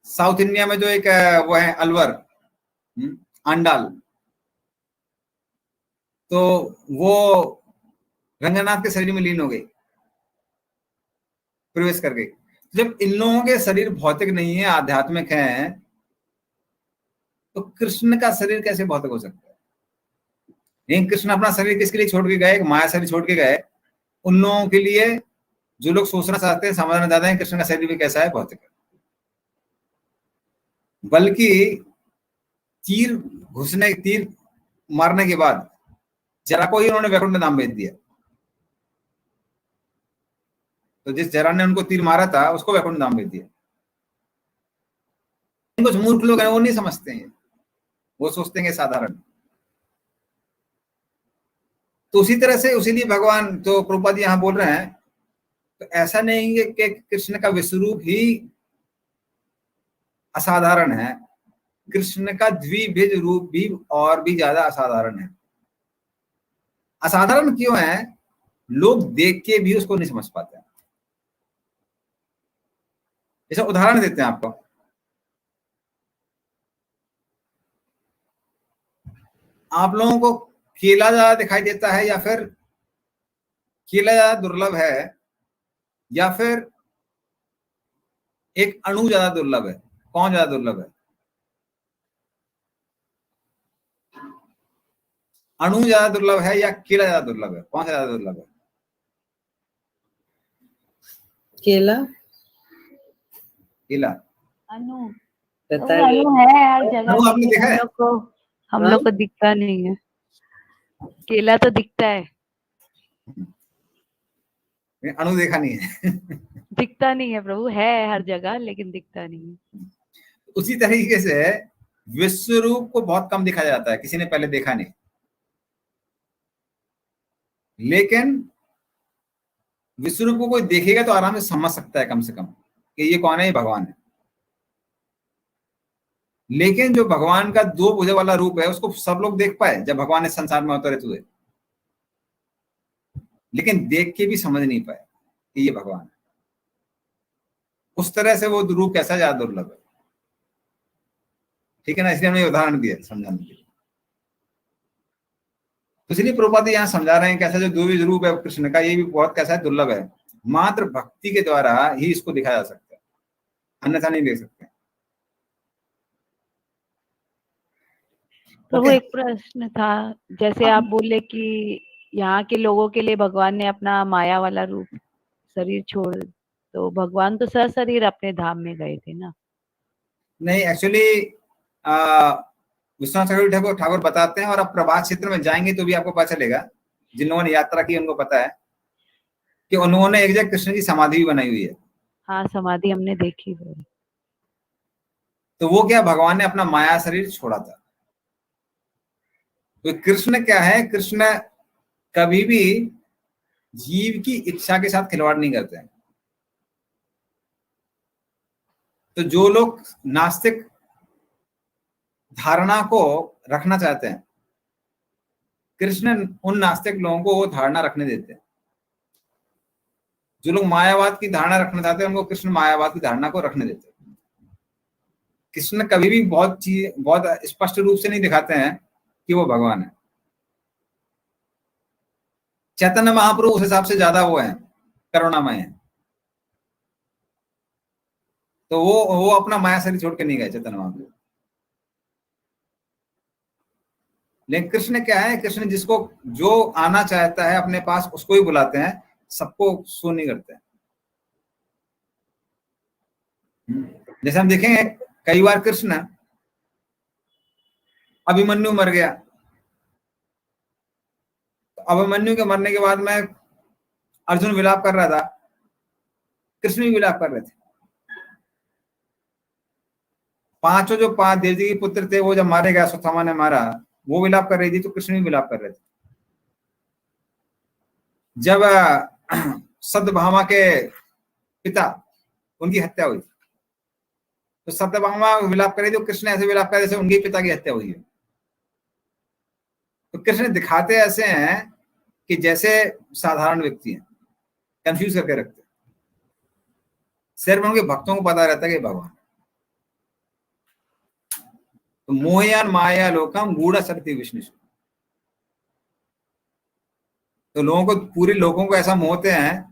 साउथ इंडिया में जो एक वो है अलवर, आंडाल, तो वो रंगनाथ के शरीर में लीन हो गई, प्रवेश कर गई। जब इन लोगों के शरीर भौतिक नहीं है, आध्यात्मिक है, तो कृष्ण का शरीर कैसे भौतिक हो सकता है? लेकिन कृष्ण अपना शरीर किसके लिए छोड़ के गए? एक माया शरीर छोड़ के गए उन लोगों के लिए जो लोग सोचना चाहते हैं, समझना चाहते हैं कृष्ण का शरीर भी कैसा है, भौतिक है। बल्कि तीर मारने के बाद जरा को ही उन्होंने वैकुंठ धाम भेज दिया। तो जिस जरा ने उनको तीर मारा था उसको वैकुंठ धाम भेज दिया। कुछ मूर्ख लोग हैं वो नहीं समझते हैं, वो सोचते हैं साधारण। तो उसी तरह से उसीलिए भगवान, तो प्रभुपाद जी यहां बोल रहे हैं, तो ऐसा नहीं है कि कृष्ण का विश्वरूप ही असाधारण है, कृष्ण का द्विभुज रूप भी और भी ज्यादा असाधारण है। असाधारण क्यों है? लोग देख के भी उसको नहीं समझ पाते हैं। जैसे उदाहरण देते हैं आपको, आप लोगों को केला ज्यादा दिखाई देता है या फिर केला ज्यादा दुर्लभ है या फिर एक अणु ज्यादा दुर्लभ है? कौन ज्यादा दुर्लभ है? अणु ज्यादा दुर्लभ है या केला ज्यादा दुर्लभ है? कौन सा ज्यादा दुर्लभ है? केला। केला। अनु पता वो नहीं। अनु है हर जगह, अनु आपने देखा है? हम लोग को दिखता नहीं है। केला तो दिखता है, अणु देखा नहीं है। दिखता नहीं है प्रभु, है हर जगह लेकिन दिखता नहीं है। उसी तरीके से विश्व रूप को बहुत कम देखा जाता है, किसी ने पहले देखा नहीं, लेकिन विश्व रूप को कोई देखेगा तो आराम से समझ सकता है कम से कम कि ये कौन है, ये भगवान है। लेकिन जो भगवान का दो भुजा वाला रूप है उसको सब लोग देख पाए जब भगवान इस संसार में अवतरित हुए, लेकिन देख के भी समझ नहीं पाए कि ये भगवान है। उस तरह से वो रूप कैसा ज्यादा दुर्लभ है, ठीक है ना? इसलिए हमने उदाहरण दिया समझाने के लिए। तो इसलिए प्रभुपाद यहाँ समझा रहे हैं कैसा जो द्विभुज रूप है कृष्ण का, ये भी बहुत कैसा है, दुर्लभ है। मात्र भक्ति के द्वारा ही इसको दिखाया जा सकता है, अन्यथा नहीं देख सकते। प्रभु एक प्रश्न था, जैसे आप बोले कि यहाँ के लोगों के लिए भगवान ने अपना माया वाला रूप शरीर छोड़, तो भगवान तो सशरीर अपने धाम में गए थे ना? नहीं, एक्चुअली विश्वनाथ ठाकुर बताते हैं, और आप प्रभात क्षेत्र में जाएंगे तो भी आपको पता चलेगा, जिन लोगों ने यात्रा की उनको पता है कि उन्होंने एक जगह कृष्ण की समाधि भी बनाई हुई है। हाँ, समाधि हमने देखी है। तो वो क्या, भगवान ने अपना माया शरीर छोड़ा था। तो कृष्ण क्या है, कृष्ण कभी भी जीव की इच्छा के साथ खिलवाड़ नहीं करते हैं। तो जो लोग नास्तिक धारणा को रखना चाहते हैं, कृष्ण उन नास्तिक लोगों को वो धारणा रखने देते हैं। जो लोग मायावाद की धारणा रखना चाहते हैं उनको कृष्ण मायावाद की धारणा को रखने देते हैं। कृष्ण कभी भी बहुत स्पष्ट रूप से नहीं दिखाते हैं कि वो भगवान है। चैतन्य महाप्रभु उस हिसाब से ज्यादा वो है, करुणामय है। तो वो अपना माया शरीर छोड़ के नहीं गए चैतन्य महाप्रभु। लेकिन कृष्ण क्या है, कृष्ण जिसको जो आना चाहता है अपने पास उसको ही बुलाते हैं, सबको शो नहीं करते हैं। जैसे हम देखेंगे कई बार कृष्ण, अभिमन्यु मर गया, तो अभिमन्यु के मरने के बाद में अर्जुन विलाप कर रहा था, कृष्ण भी विलाप कर रहे थे। पांचों जो 5 देवजी के पुत्र थे वो जब मारे गया, सुथामा ने मारा, वो विलाप कर रही थी, तो कृष्ण भी विलाप कर रहे थे। जब सत्यभामा के पिता, उनकी हत्या हुई, तो सत्यभामा विलाप कर रही थी, तो कृष्ण ऐसे विलाप कर रहे जैसे उनके पिता की हत्या हुई है। तो कृष्ण दिखाते ऐसे हैं कि जैसे साधारण व्यक्ति हैं, कंफ्यूज करके रखते हैं। सिर्फ उनके भक्तों को पता रहता है कि भगवान। तो मोहयान माया लोकम गूढ़ शक्ति विष्णु। तो लोगों को, पूरे लोगों को ऐसा मोहते हैं,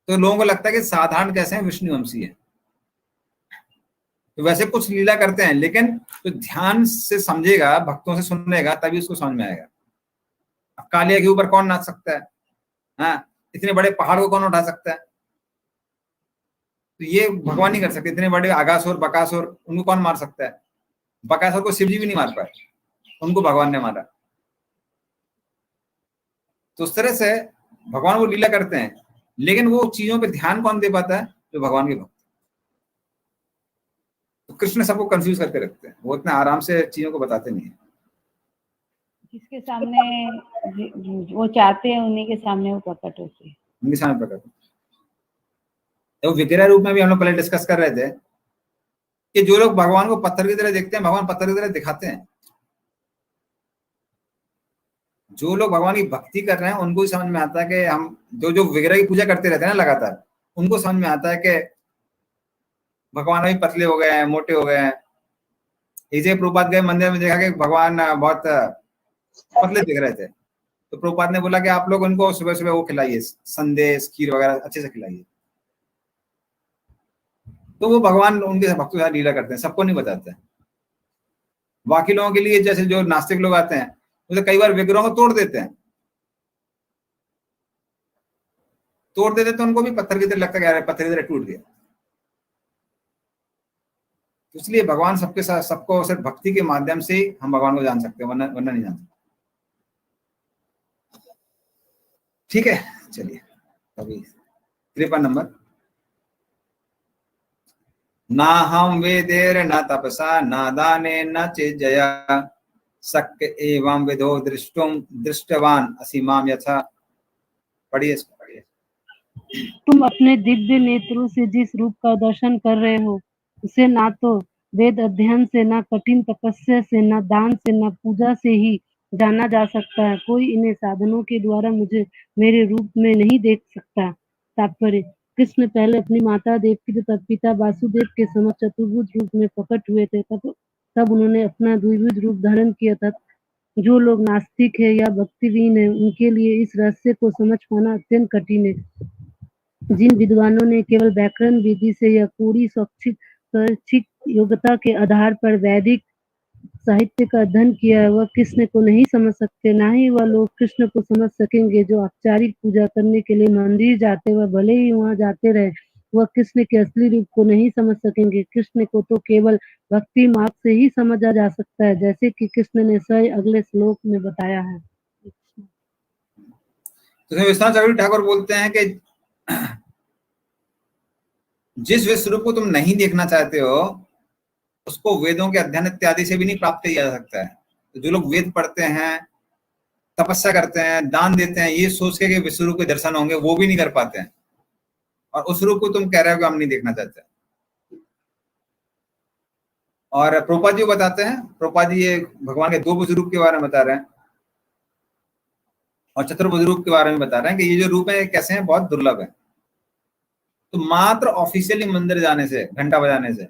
तो लोगों को लगता है कि साधारण कैसे हैं, विष्णुवंशी है। तो वैसे कुछ लीला करते हैं, लेकिन तो ध्यान से समझेगा, भक्तों से सुनेगा, तभी उसको समझ में आएगा। अब कालिया के ऊपर कौन नाच सकता है? हाँ, इतने बड़े पहाड़ को कौन उठा सकता है? तो ये भगवान नहीं कर सकते। इतने बड़े आगासुर, बकासुर, उनको कौन मार सकता है? बकासुर को शिवजी भी नहीं मार पाए, उनको भगवान ने मारा। तो उस तरह से भगवान वो लीला करते हैं, लेकिन वो चीजों पे ध्यान कौन दे पाता है? जो भगवान के भक्त। तो कृष्ण सबको कंफ्यूज करके रखते हैं, वो इतना आराम से चीजों को बताते नहीं है। जिसके सामने वो चाहते हैं उन्हीं के सामने वो प्रकट होते हैं। उनके सामने प्रकट। तो विग्रह रूप में भी हम लोग पहले डिस्कस कर रहे थे कि जो लोग भगवान को पत्थर की तरह देखते हैं, भगवान पत्थर की तरह दिखाते हैं। जो लोग भगवान की भक्ति कर रहे हैं उनको ही समझ में आता है कि हम जो जो विग्रह की पूजा करते रहते हैं ना लगातार, उनको समझ में आता है कि भगवान अभी पतले हो गए हैं, मोटे हो गए हैं। इसे प्रभुपाद गए मंदिर में, देखा कि भगवान बहुत पतले दिख रहे थे, तो प्रभुपाद ने बोला कि आप लोग उनको सुबह सुबह वो खिलाइए, संदेश, खीर वगैरह अच्छे से खिलाइए। तो वो भगवान उनके भक्तों के साथ लीला करते हैं, सबको नहीं बताते हैं। बाकी लोगों के लिए, जैसे जो नास्तिक लोग आते हैं, तो कई बार विग्रहों को तोड़ देते हैं, तो उनको भी पत्थर की तरह लगता है, पत्थर की तरह टूट गया। इसलिए भगवान सबके साथ, सबको सिर्फ भक्ति के माध्यम से ही हम भगवान को जान सकते हैं, वरना नहीं जान सकते। ठीक है, चलिए अभी 53 नंबर। ना हम वेदेर न तपसा न दाने न चेजया शक्य एवं विदो दृष्टवान असीमाम यथा। पढ़िए इसको, पढ़िए। तुम अपने दिव्य नेत्रों से जिस रूप का दर्शन कर रहे हो, उसे ना तो वेद अध्ययन से, ना कठिन तपस्या से, ना दान से, ना पूजा से ही जाना जा सकता है। कोई इन्हें साधनों के द्वारा मुझे मेरे रूप में नहीं देख सकता। तात्पर्य: कृष्ण पहले अपनी माता देवकी तथा पिता वासुदेव के समक्ष चतुर्भुज रूप में प्रकट हुए थे, तब उन्होंने अपना द्विभुज रूप धारण किया था। जो लोग नास्तिक है या भक्तिहीन है, उनके लिए इस रहस्य को समझ पाना अत्यंत कठिन है। जिन विद्वानों ने केवल व्याकरण विधि से या पूरी शैक्षिक योग्यता के आधार पर वैदिक साहित्य का अध्ययन किया है, वह कृष्ण को नहीं समझ सकते। ना ही वह लोग कृष्ण को समझ सकेंगे जो औपचारिक पूजा करने के लिए मंदिर जाते, वह भले ही वहां जाते रहे, वह कृष्ण के असली रूप को नहीं समझ सकेंगे। कृष्ण को तो केवल भक्ति मार्ग से ही समझा जा सकता है, जैसे कि कृष्ण ने स्वयं अगले श्लोक में बताया है। तो विश्वनाथ चक्रवर्ती ठाकुर बोलते हैं कि जिस विश्व रूप को तुम नहीं देखना चाहते हो, उसको वेदों के अध्ययन इत्यादि से भी नहीं प्राप्त किया जा सकता है। तो जो लोग वेद पढ़ते हैं, तपस्या करते हैं, दान देते हैं, ये सोच के कि विश्व रूप के दर्शन होंगे, वो भी नहीं कर पाते हैं। और उस रूप को तुम कह रहे हो कि हम नहीं देखना चाहते। और प्रभुपाद जी बताते हैं, प्रभुपाद जी ये भगवान के दो भुज रूप के बारे में बता रहे हैं और चतुर्भुज रूप के बारे में बता रहे हैं कि ये जो रूप है कैसे हैं, बहुत दुर्लभ है। तो मात्र ऑफिशियली मंदिर जाने से, घंटा बजाने से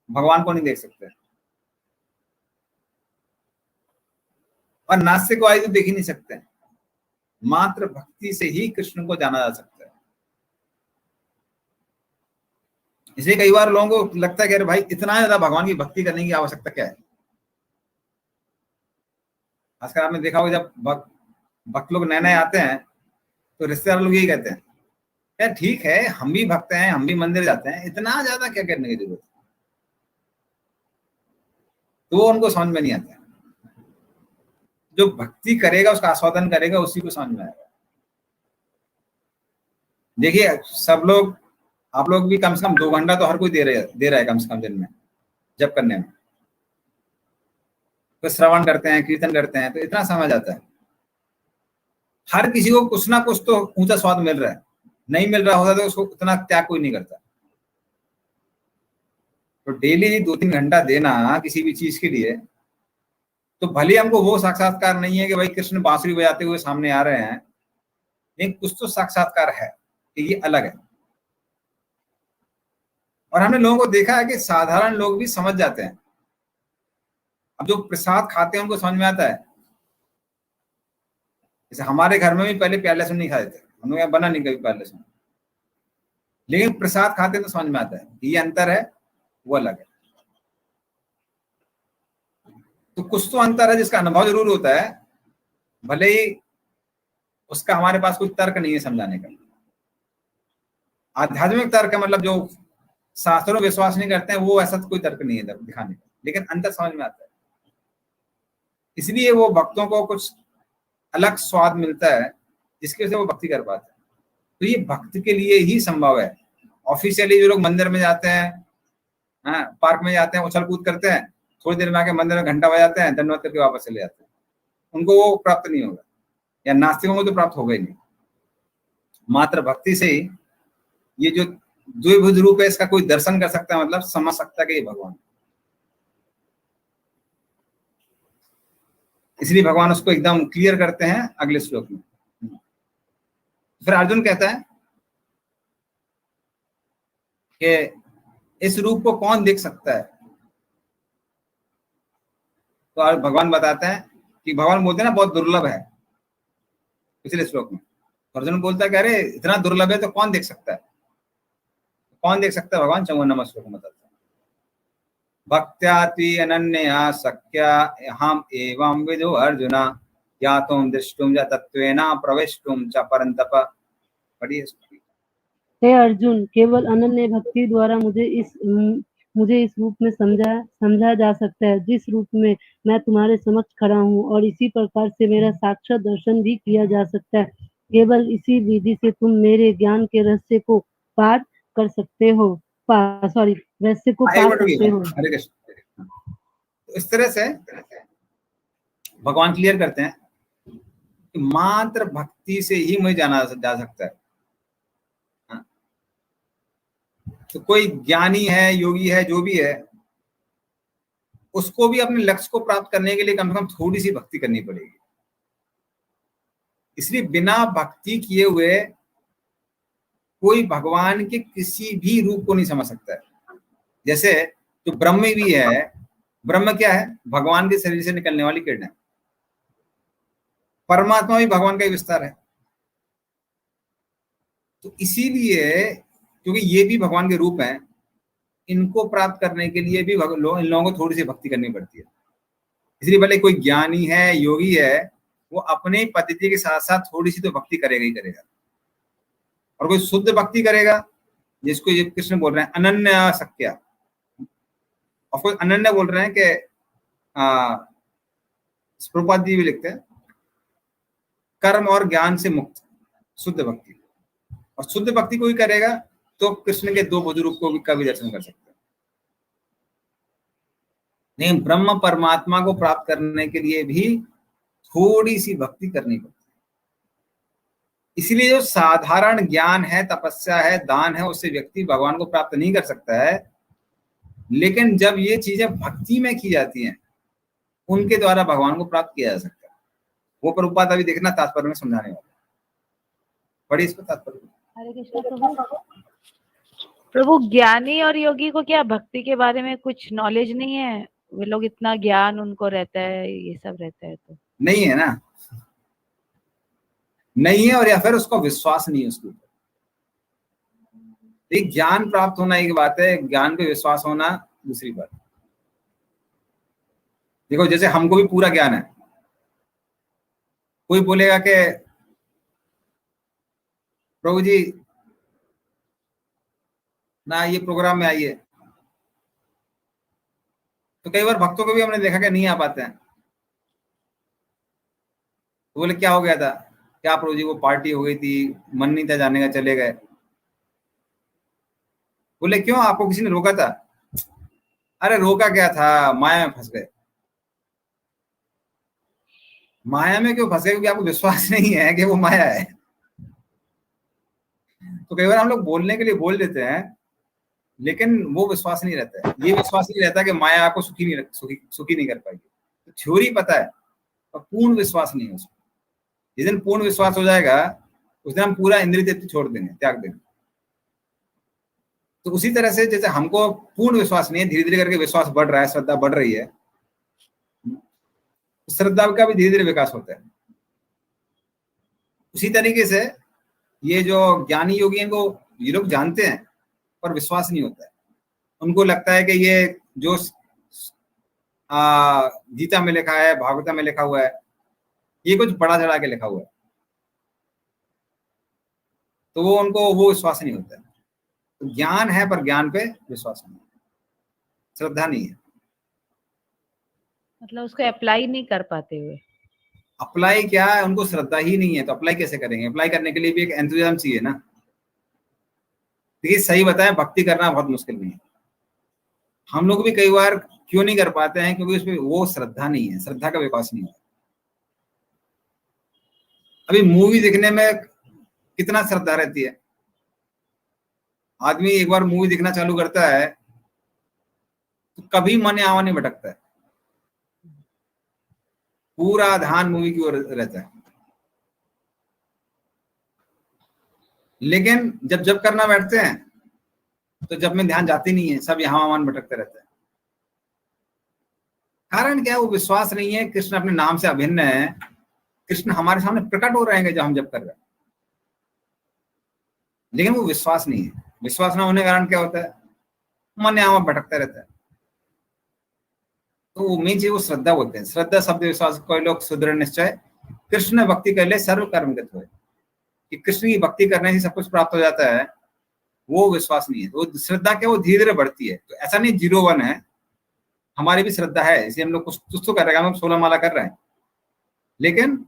भगवान को नहीं देख सकते, और नास्तिक वादी तो देख ही नहीं सकते। मात्र भक्ति से ही कृष्ण को जाना जा सकता है। इसलिए कई बार लोगों को लगता है कि अरे भाई, इतना ज्यादा भगवान की भक्ति करने की आवश्यकता क्या है। खासकर आपने देखा होगा, जब भक्त लोग नए नए आते हैं तो रिश्तेदार लोग यही कहते हैं, यार ठीक है, हम भी भक्त हैं, हम भी मंदिर जाते हैं, इतना ज्यादा क्या करने की जरूरत है। तो वो उनको समझ में नहीं आता। जो भक्ति करेगा, उसका आस्वादन करेगा, उसी को समझ में आएगा। देखिए, सब लोग, आप लोग भी कम से कम 2 घंटा तो हर कोई दे रहा है कम से कम दिन में जप करने में। तो श्रवण करते हैं, कीर्तन करते हैं, तो इतना समझ आता है। हर किसी को कुछ ना कुछ तो ऊंचा स्वाद मिल रहा है। नहीं मिल रहा होता तो उसको उतना त्याग कोई नहीं करता। तो डेली 2-3 घंटा देना किसी भी चीज के लिए, तो भले हमको वो साक्षात्कार नहीं है कि भाई कृष्ण बांसुरी बजाते हुए सामने आ रहे हैं, लेकिन कुछ तो साक्षात्कार है कि ये अलग है। और हमने लोगों को देखा है कि साधारण लोग भी समझ जाते हैं। अब जो प्रसाद खाते हैं उनको समझ में आता है। जैसे हमारे घर में भी पहले प्याले लहसुन नहीं खाते थे, हम लोग यहाँ बना नहीं कभी प्याले लहसुन, लेकिन प्रसाद खाते तो समझ में आता है कि ये अंतर है। वो अलग है। तो कुछ तो अंतर है जिसका अनुभव जरूर होता है, भले ही उसका हमारे पास कोई तर्क नहीं है समझाने का। आध्यात्मिक तर्क है, मतलब जो शास्त्रों विश्वास नहीं करते हैं, वो ऐसा तो कोई तर्क नहीं है दिखाने का, लेकिन अंतर समझ में आता है। इसलिए वो भक्तों को कुछ अलग स्वाद मिलता है, जिसकी वजह से वो भक्ति कर पाते हैं। तो ये भक्त के लिए ही संभव है। ऑफिशियली जो लोग मंदिर में जाते हैं, हाँ, पार्क में जाते हैं, उछल कूद करते हैं, थोड़ी देर में आके मंदिर में घंटा बजाते हैं, धन्यवाद करके वापस चले जाते हैं, उनको वो प्राप्त नहीं होगा, या नास्तिकों को तो प्राप्त होगा ही नहीं। मात्र भक्ति से ही ये जो द्विभुज रूप है, इसका कोई दर्शन कर सकता है, मतलब समझ सकता है कि ये भगवान। इसलिए भगवान उसको एकदम क्लियर करते हैं अगले श्लोक में। फिर अर्जुन कहता है कि इस रूप को कौन देख सकता है? तो भगवान बताते हैं कि भगवान बोलते हैं ना बहुत दुर्लभ है, पिछले श्लोक में। अर्जुन बोलता है कि अरे इतना दुर्लभ है तो कौन देख सकता है? कौन देख सकता है? भगवान 54वां श्लोक में बताते हैं, भक्त्या त्वि अनन्या शक्या हम एवं विदो अर्जुना ज्ञातुम दृष्टुम च तत्त्वेन प्रवेष्टुम च परन्तप। पढ़िए। हे अर्जुन, केवल अनन्य भक्ति द्वारा मुझे इस रूप में समझा जा सकता है, जिस रूप में मैं तुम्हारे समक्ष खड़ा हूँ, और इसी प्रकार से मेरा साक्षात दर्शन भी किया जा सकता है। केवल इसी विधि से तुम मेरे ज्ञान के रहस्य को पार कर सकते हो। रहस्य को पार करते हो। हरे कृष्ण। तो इस तरह से भगवान क्लियर करते हैं कि मात्र भक्ति से ही मुझे जाना जा सकता है। तो कोई ज्ञानी है, योगी है, जो भी है, उसको भी अपने लक्ष्य को प्राप्त करने के लिए कम से कम थोड़ी सी भक्ति करनी पड़ेगी। इसलिए बिना भक्ति किए हुए कोई भगवान के किसी भी रूप को नहीं समझ सकता है। जैसे जो ब्रह्म भी है, ब्रह्म क्या है? भगवान के शरीर से निकलने वाली किरण है। परमात्मा भी भगवान का ही विस्तार है। तो इसीलिए क्योंकि ये भी भगवान के रूप हैं, इनको प्राप्त करने के लिए भी इन लोगों को थोड़ी सी भक्ति करनी पड़ती है। इसलिए भले कोई ज्ञानी है, योगी है, वो अपने पद्धति के साथ साथ थोड़ी सी तो भक्ति करेगा ही करेगा। और कोई शुद्ध भक्ति करेगा, जिसको ये कृष्ण बोल रहे हैं अनन्य शक्या। और कोई अनन्य बोल रहे हैं कि प्रभुपाद जी भी लिखते हैं कर्म और ज्ञान से मुक्त शुद्ध भक्ति। और शुद्ध भक्ति कोई करेगा तो कृष्ण के दो भुज रूप को का भी दर्शन कर सकते हैं। नहीं, ब्रह्म परमात्मा को प्राप्त करने के लिए भी थोड़ी सी भक्ति करनी पड़ती है। इसलिए जो साधारण ज्ञान है, तपस्या है, दान है, उससे व्यक्ति भगवान को प्राप्त नहीं कर सकता है। लेकिन जब ये चीजें भक्ति में की जाती हैं, उनके द्वारा भगवान को प्राप्त किया जा सकता है। वो प्रभुपाद अभी देखना तात्पर्य में समझाने वाला। बड़ी इस पर तात्पर्य। हरे कृष्ण प्रभु, ज्ञानी और योगी को क्या भक्ति के बारे में कुछ नॉलेज नहीं है? वे लोग इतना ज्ञान उनको रहता है, ये सब रहता है, तो नहीं है ना, नहीं है। और या फिर उसको विश्वास नहीं है उसके ऊपर। एक ज्ञान प्राप्त होना एक बात है, ज्ञान पे विश्वास होना दूसरी बात। देखो जैसे हमको भी पूरा ज्ञान है, कोई बोलेगा कि प्रभु जी ना ये प्रोग्राम में आइए, तो कई बार भक्तों को भी हमने देखा कि नहीं आ पाते हैं। तो बोले क्या हो गया था? क्या प्रभु जी वो पार्टी हो गई थी, मन नहीं था जाने का, चले गए। बोले क्यों, आपको किसी ने रोका था? अरे रोका क्या था, माया में फंस गए। माया में क्यों फंस गए? क्योंकि आपको विश्वास नहीं है कि वो माया है। तो कई बार हम लोग बोलने के लिए बोल देते हैं, लेकिन वो विश्वास नहीं रहता है। ये विश्वास नहीं रहता कि माया आपको सुखी नहीं कर पाएगी। तो थ्योरी पता है और पूर्ण विश्वास नहीं है उसमें। जिस दिन पूर्ण विश्वास हो जाएगा, उस दिन हम पूरा इंद्रिय तृप्ति छोड़ देंगे, त्याग देंगे। तो उसी तरह से जैसे हमको पूर्ण विश्वास नहीं है, धीरे धीरे करके विश्वास बढ़ रहा है, श्रद्धा बढ़ रही है, श्रद्धा का भी धीरे धीरे विकास होता है। उसी तरीके से ये जो ज्ञानी योगी हैं, ये लोग जानते हैं पर विश्वास नहीं होता है। उनको लगता है कि ये जो गीता में लिखा है, भागवत में लिखा हुआ है, ये कुछ बड़ा चढ़ा के लिखा हुआ है, तो वो उनको वो विश्वास नहीं होता है। तो ज्ञान है पर ज्ञान पे विश्वास नहीं, श्रद्धा नहीं है। मतलब उसको अप्लाई नहीं कर पाते हुए। अप्लाई क्या है, उनको श्रद्धा ही नहीं है, तो अप्लाई कैसे करेंगे? अप्लाई करने के लिए भी एक एंथुसियाज्म चाहिए ना। देखिए सही बताएं, भक्ति करना बहुत मुश्किल नहीं है। हम लोग भी कई बार क्यों नहीं कर पाते हैं? क्योंकि उसमें वो श्रद्धा नहीं है, श्रद्धा का विकास नहीं है। अभी मूवी देखने में कितना श्रद्धा रहती है। आदमी एक बार मूवी देखना चालू करता है तो कभी मन आवा नहीं भटकता है, पूरा ध्यान मूवी की ओर रहता है। लेकिन जब जब करना बैठते हैं तो जब में ध्यान जाती नहीं है, सब यहाँ मन भटकते रहता है। कारण क्या है? वो विश्वास नहीं है। कृष्ण अपने नाम से अभिन्न है, कृष्ण हमारे सामने प्रकट हो रहे हैं जब हम जब कर रहे हैं, लेकिन वो विश्वास नहीं है। विश्वास ना होने के कारण क्या होता है? मन यहाँ भटकता रहता है। तो वो मेन चीज वो श्रद्धा बोलते हैं। श्रद्धा शब्द विश्वास, कोई लोग सुदृढ़ निश्चय कृष्ण भक्ति कर ले सर्व कर्मगत हुए, कि कृष्ण की भक्ति करने से सब कुछ प्राप्त हो जाता है, वो विश्वास नहीं है। तो श्रद्धा क्या, वो धीरे धीरे बढ़ती है। तो ऐसा नहीं 0-1 है, हमारी भी श्रद्धा है, इसलिए हम लोग कुछ तो कर रहे हैं, हम 16 माला कर रहे हैं, लेकिन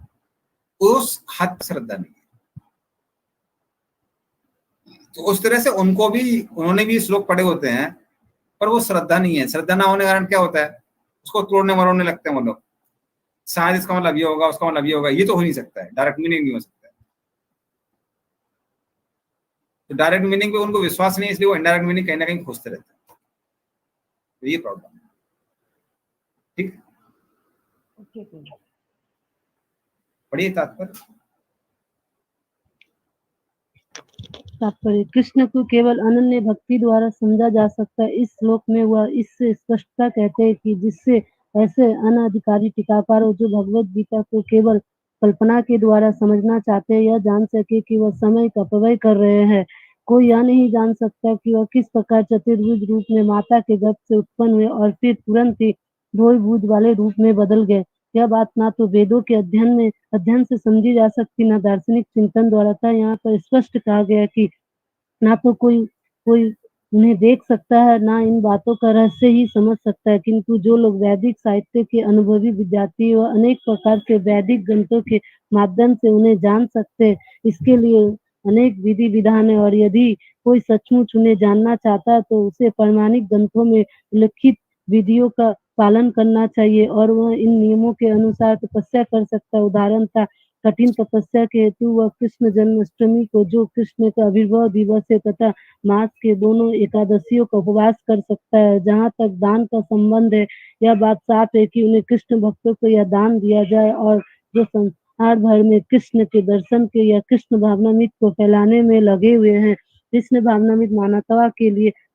उस हद श्रद्धा नहीं है। तो उस तरह से उनको भी, उन्होंने भी श्लोक पढ़े होते हैं, पर वो श्रद्धा नहीं है। श्रद्धा ना होने के कारण क्या होता है? उसको तोड़ने मरोड़ने लगते हैं वो लोग। शायद इसका मतलब ये होगा, उसका मतलब ये होगा, ये तो हो नहीं सकता है, डायरेक्ट मीनिंग नहीं हो सकता है। तो डायरेक्ट मीनिंग पे उनको विश्वास नहीं है, इसलिए वो इनडायरेक्ट मीनिंग कहीं ना कहीं खोजते रहते हैं। तो ये प्रॉब्लम है। ठीक, पढ़िए तात्पर्य। तात्पर्य, कृष्ण को केवल अनन्य भक्ति द्वारा समझा जा सकता है। इस श्लोक में वह इससे स्पष्टता कहते हैं कि जिससे ऐसे अनाधिकारी टीकाकारों जो भगवत गीता को केवल कल्पना के द्वारा समझना चाहते हैं, यह जान सके कि वह समय का अपव्यय कर रहे हैं। कोई यह नहीं जान सकता कि वह किस प्रकार चतुर्भुज रूप में माता के गर्भ से उत्पन्न हुए और फिर तुरंत ही द्विभुज वाले रूप में बदल गए। यह बात ना तो वेदों के अध्ययन से समझी जा सकती, न दार्शनिक चिंतन द्वारा था। यहाँ पर स्पष्ट कहा गया कि ना तो कोई कोई उन्हें देख सकता है, ना इन बातों का रहस्य ही समझ सकता है, किंतु जो लोग वैदिक साहित्य के अनुभवी विद्यार्थी व अनेक प्रकार के वैदिक ग्रंथों के माध्यम से उन्हें जान सकते, इसके लिए अनेक विधि विधान है। और यदि कोई सचमुच उन्हें जानना चाहता है तो उसे प्रमाणिक ग्रंथों में उल्लिखित विधियों का पालन करना चाहिए और वह इन नियमों के अनुसार तपस्या कर सकता है। उदाहरण था, कठिन तपस्या के हेतु वह कृष्ण जन्माष्टमी को, जो कृष्ण का आविर्भाव दिवस है, तथा मास के दोनों एकादशियों का उपवास कर सकता है। जहाँ तक दान का संबंध है, यह बात साफ है कि उन्हें कृष्ण भक्तों को यह दान दिया जाए, और जो संसार भर में कृष्ण के दर्शन के या कृष्ण भावनामृत को फैलाने में लगे हुए हैं। कृष्ण भावनामृत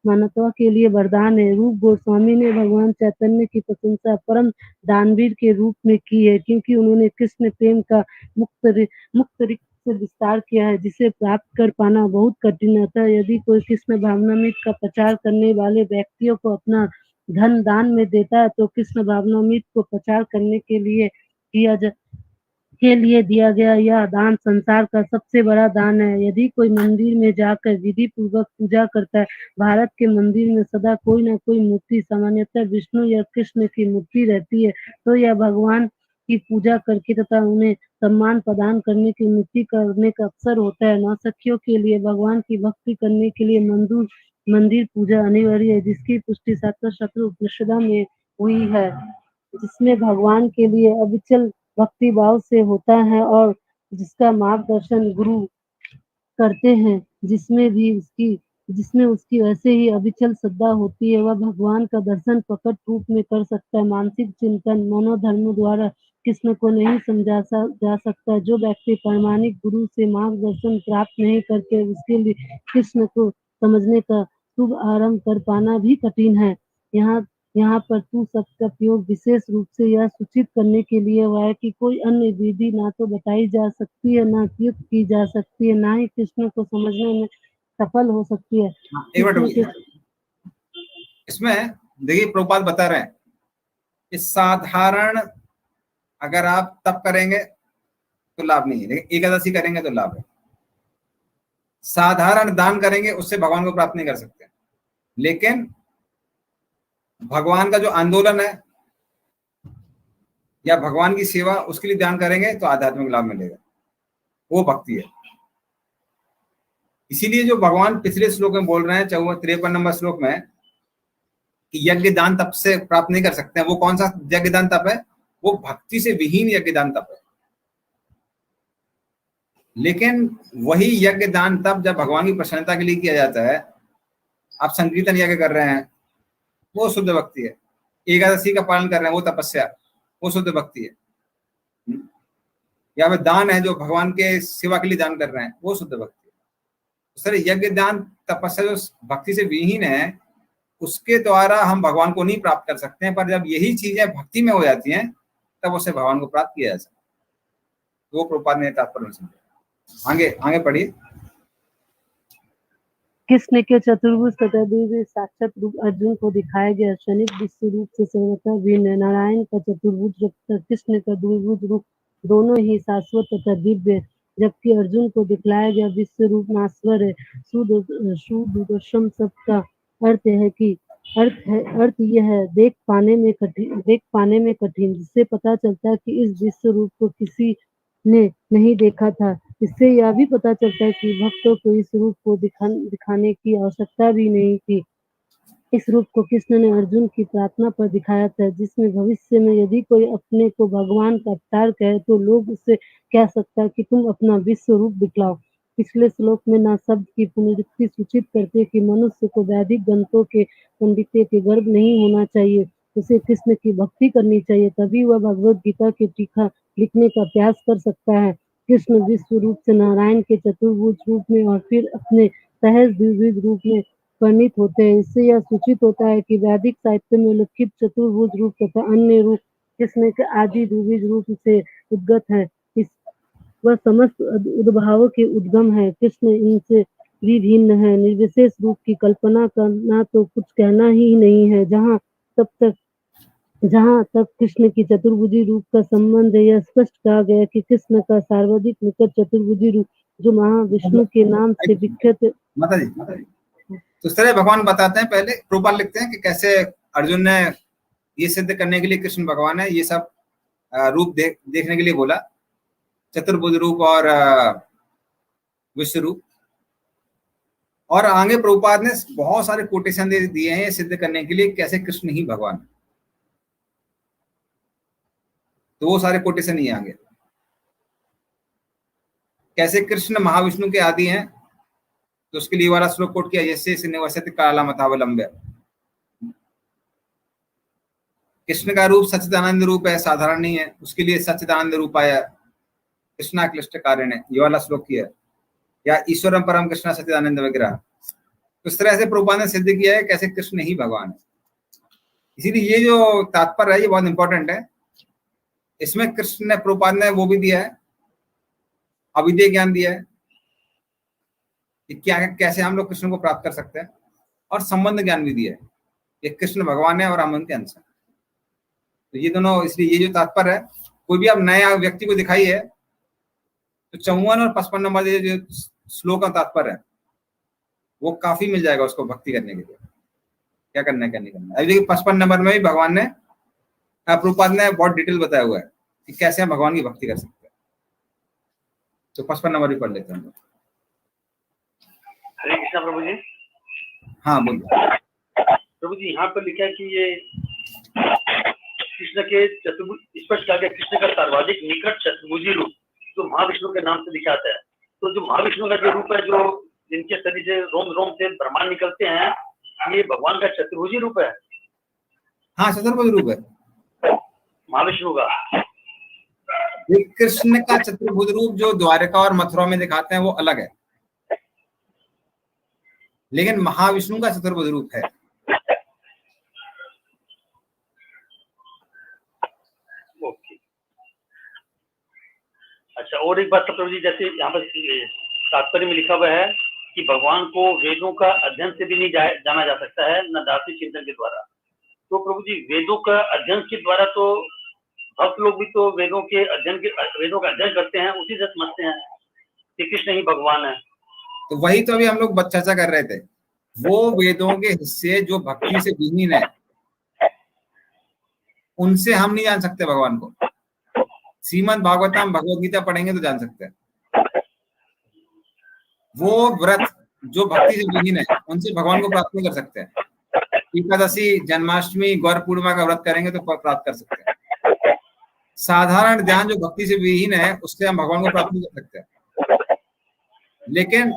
मानवता के लिए वरदान है। रूप गोस्वामी ने भगवान चैतन्य की प्रशंसा परम दानवीर के रूप में की है, क्योंकि उन्होंने कृष्ण प्रेम का मुक्त रिक्त से विस्तार किया है, जिसे प्राप्त कर पाना बहुत कठिन है। अतः यदि कोई कृष्ण भावनामृत का प्रचार करने वाले व्यक्तियों को अपना धन दान में देता है, तो कृष्ण भावनामृत को प्रचार करने के लिए दिया गया यह दान संसार का सबसे बड़ा दान है। यदि कोई मंदिर में जाकर विधि पूर्वक पूजा करता है, भारत के मंदिर में सदा कोई न कोई मूर्ति, सामान्यतः विष्णु या कृष्ण की मूर्ति रहती है, तो यह भगवान की पूजा करके तथा उन्हें सम्मान प्रदान करने की उन्नति करने का अवसर होता है। नौसिखियों के लिए भगवान की भक्ति करने के लिए मंदिर पूजा अनिवार्य है, जिसकी पुष्टि शास्त्र उपनिषदों में हुई है, जिसमें भगवान के लिए अविचल भक्ति भाव से होता है और जिसका मार्गदर्शन गुरु करते हैं, जिसमें उसकी वैसे ही अविचल श्रद्धा होती है, वह भगवान का दर्शन प्रकट रूप में कर सकता है। मानसिक चिंतन मनोधर्म द्वारा कृष्ण को नहीं समझा जा सकता। जो व्यक्ति प्रामाणिक गुरु से मार्गदर्शन प्राप्त नहीं करके, उसके लिए कृष्ण को समझने का शुभ आरंभ कर पाना भी कठिन है। यहाँ पर तू शब्द का प्रयोग विशेष रूप से यह सूचित करने के लिए हुआ है कि कोई अन्य विधि ना तो बताई जा सकती है, ना प्रयुक्त की जा सकती है, ना ही कृष्ण को समझने में सफल हो सकती है। एक मिनट रुकिए। इसमें देखिए प्रभुपाद बता रहे हैं कि साधारण अगर आप तप करेंगे तो लाभ नहीं है, लेकिन एकादशी करेंगे तो लाभ है। साधारण दान करेंगे उससे भगवान को प्राप्त नहीं कर सकते, लेकिन भगवान का जो आंदोलन है या भगवान की सेवा उसके लिए दान करेंगे तो आध्यात्मिक लाभ मिलेगा, वो भक्ति है। इसीलिए जो भगवान पिछले श्लोक में बोल रहे हैं 53 नंबर श्लोक में कि यज्ञ दान तप से प्राप्त नहीं कर सकते हैं, वो कौन सा यज्ञ दान तप है? वो भक्ति से विहीन यज्ञ दान तप है। लेकिन वही यज्ञ दान तप जब भगवान की प्रसन्नता के लिए किया जाता है, आप संकीर्तन यज्ञ कर रहे हैं, वो शुद्ध भक्ति है। एकादशी का पालन कर रहे हैं, वो तपस्या, वो शुद्ध भक्ति है। या फिर दान है जो भगवान के सेवा के लिए दान कर रहे हैं, वो शुद्ध भक्ति है। सर यज्ञ दान तपस्या जो भक्ति से विहीन है, उसके द्वारा हम भगवान को नहीं प्राप्त कर सकते हैं, पर जब यही चीजें भक्ति में हो जाती हैं तब उससे भगवान को प्राप्त किया जा सकता है। वो प्रभुपाद ने तात्पर्य में समझा। आगे आगे पढ़िए। कृष्ण के चतुर्भुज तथा दिव्य साक्षात रूप अर्जुन को दिखाया गया। क्षणिक विश्व रूप से सर्वथा भिन्न नारायण का चतुर्भुज रूप तथा कृष्ण का द्विभुज रूप दोनों ही शाश्वत तथा दिव्य, जबकि अर्जुन को दिखलाया गया विश्व रूप नाश्वर है। सुदूरशम शब्द का अर्थ है कि अर्थ यह है देख पाने में कठिन, जिससे पता चलता है कि इस विश्व रूप को किसी ने नहीं देखा था। इससे यह भी पता चलता है कि भक्तों को इस रूप को दिखाने की आवश्यकता भी नहीं थी। इस रूप को कृष्ण ने अर्जुन की प्रार्थना पर दिखाया था, जिसमें भविष्य में यदि कोई अपने को भगवान का अवतार कहे तो लोग उससे कह सकता है कि तुम अपना विश्व रूप दिखलाओ। पिछले श्लोक में न शब्द की पुनरुक्ति सूचित करते कि मनुष्य को वैदिक ग्रंथों के पंडित्य के गर्भ नहीं होना चाहिए, उसे कृष्ण की भक्ति करनी चाहिए, तभी वह भगवद गीता की टीका लिखने का प्रयास कर सकता है। कृष्ण विश्व रूप से नारायण के चतुर्भुज रूप में और फिर अपने सहज द्विभुज रूप में वर्णित होते हैं। इससे यह सूचित होता है कि वैदिक साहित्य में उल्लिखित चतुर्भुज रूप तथा अन्य रूप कृष्ण के आदि द्विभुज रूप से उद्गत है। वह समस्त उद्भावों के उद्गम है। कृष्ण इनसे भी भिन्न है। निर्विशेष रूप की कल्पना करना तो कुछ कहना ही नहीं है। जहाँ तक कृष्ण की चतुर्भुजी रूप का संबंध है, यह स्पष्ट कहा गया कि कृष्ण का सर्वाधिक निकट चतुर्भुजी रूप जो महाविष्णु के नाम से विख्यात। माता जी तो इस तरह भगवान बताते हैं। पहले प्रभुपाद लिखते हैं कि कैसे अर्जुन ने ये सिद्ध करने के लिए कृष्ण भगवान है ये सब रूप देखने के लिए बोला, चतुर्भुज रूप और विश्व रूप। और आगे प्रभुपाद ने बहुत सारे कोटेशन दिए हैं सिद्ध करने के लिए कैसे कृष्ण ही भगवान है। तो वो सारे कोटेशन ही आगे कैसे कृष्ण महाविष्णु के आदि हैं, तो उसके लिए वाला श्लोक कोट किया, जैसे निवसति कालामतावलंब्य। कृष्ण का रूप सच्चिदानंद रूप है, साधारण नहीं है, उसके लिए सच्चिदानंद रूपाय कृष्णा क्लिष्ट कारिणे, ये वाला श्लोक किया। या ईश्वरम परम कृष्णा सच्चिदानंद विग्रह। इस तरह से प्रभुपाद ने सिद्ध किया है कैसे कृष्ण ही भगवान है। इसीलिए ये जो तात्पर्य है ये बहुत इंपॉर्टेंट है। इसमें कृष्ण ने प्रभुपाद ने वो भी दिया है, अविद्या ज्ञान दिया है कि क्या कैसे हम लोग कृष्ण को प्राप्त कर सकते हैं, और संबंध ज्ञान भी दिया है कि कृष्ण भगवान है और हम उनके अंश हैं। तो ये दोनों, इसलिए ये जो तात्पर्य है, कोई भी आप नया व्यक्ति को दिखाइए तो 54 और 55 नंबर जो श्लोक का तात्पर्य है वो काफी मिल जाएगा उसको भक्ति करने के लिए, क्या करना है क्या नहीं करना है। अभी देखिए 55 नंबर में भी भगवान ने प्रभुपाद ने बहुत डिटेल बताया हुआ है कि कैसे हम भगवान की भक्ति कर सकते हैं। तो 55 नंबर भी पढ़ लेते हैं। हरे कृष्णा प्रभु जी। हाँ बोलिए प्रभु जी। यहाँ पर लिखा है कि ये कृष्ण के चतुर्भुज, स्पष्ट कहा गया कृष्ण का सर्वाधिक निकट चतुर्भुजी रूप जो महाविष्णु के नाम से दिखाता है। तो जो महाविष्णु का जो रूप है, जो जिनके शरीर से रोम रोम से ब्रह्मांड निकलते हैं, ये भगवान का चतुर्भुजी रूप है। हाँ चतुर्भुज रूप है महाविष्णु का। कृष्ण का चतुर्भुज रूप जो द्वारका और मथुरा में दिखाते हैं वो अलग है, लेकिन महाविष्णु का चतुर्भुज रूप है। ओके, अच्छा। और एक बात प्रभु जी, जैसे यहाँ पर तात्पर्य में लिखा हुआ है कि भगवान को वेदों का अध्ययन से भी नहीं जाना जा सकता है, न दार्शनिक चिंतन के द्वारा। तो प्रभु जी, वेदों का अध्ययन के द्वारा तो भक्त लोग भी तो वेदों का अध्ययन करते हैं, उसी से समझते हैं कि कृष्ण ही भगवान है। तो वही तो अभी हम लोग चर्चा कर रहे थे, वो वेदों के हिस्से जो भक्ति से विहीन है, उनसे हम नहीं जान सकते भगवान को। श्रीमद् भागवतम भगवद गीता पढ़ेंगे तो जान सकते हैं। वो व्रत जो भक्ति से विहीन है, उनसे भगवान को प्राप्त नहीं कर सकते हैं। एकादशी, जन्माष्टमी, गौर पूर्णिमा का व्रत करेंगे तो प्राप्त कर सकते हैं। साधारण ध्यान जो भक्ति से विहीन है, उससे हम भगवान को प्राप्त नहीं कर सकते हैं। लेकिन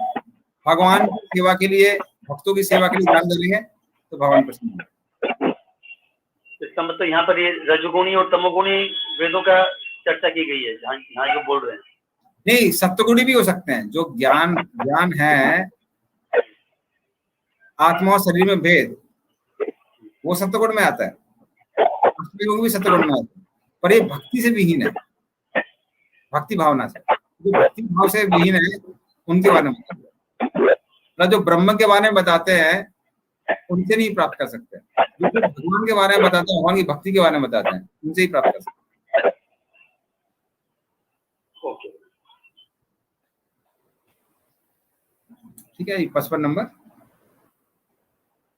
भगवान की सेवा के लिए, भक्तों की सेवा के लिए ध्यान देंगे तो भगवान प्रसन्न होंगे। इसका मतलब यहाँ पर ये रजोगुणी और तमोगुणी वेदों का चर्चा की गई है, यहाँ जो बोल रहे हैं। नहीं, सत्वगुणी भी हो सकते हैं। जो ज्ञान है आत्मा और शरीर में भेद, वो सत्वगुण में आता है, भी सत्वगुण में आता है। पर ये भक्ति से विहीन है, भक्ति भावना से। जो भक्ति भाव से विहीन है उनके बारे में बताते, जो ब्रह्म के बारे में बताते हैं उनसे नहीं प्राप्त कर सकते। जो भगवान के बारे में बताते हैं, भगवान की भक्ति के बारे में बताते हैं, उनसे ही प्राप्त कर सकते हैं। ठीक है, 55 नंबर।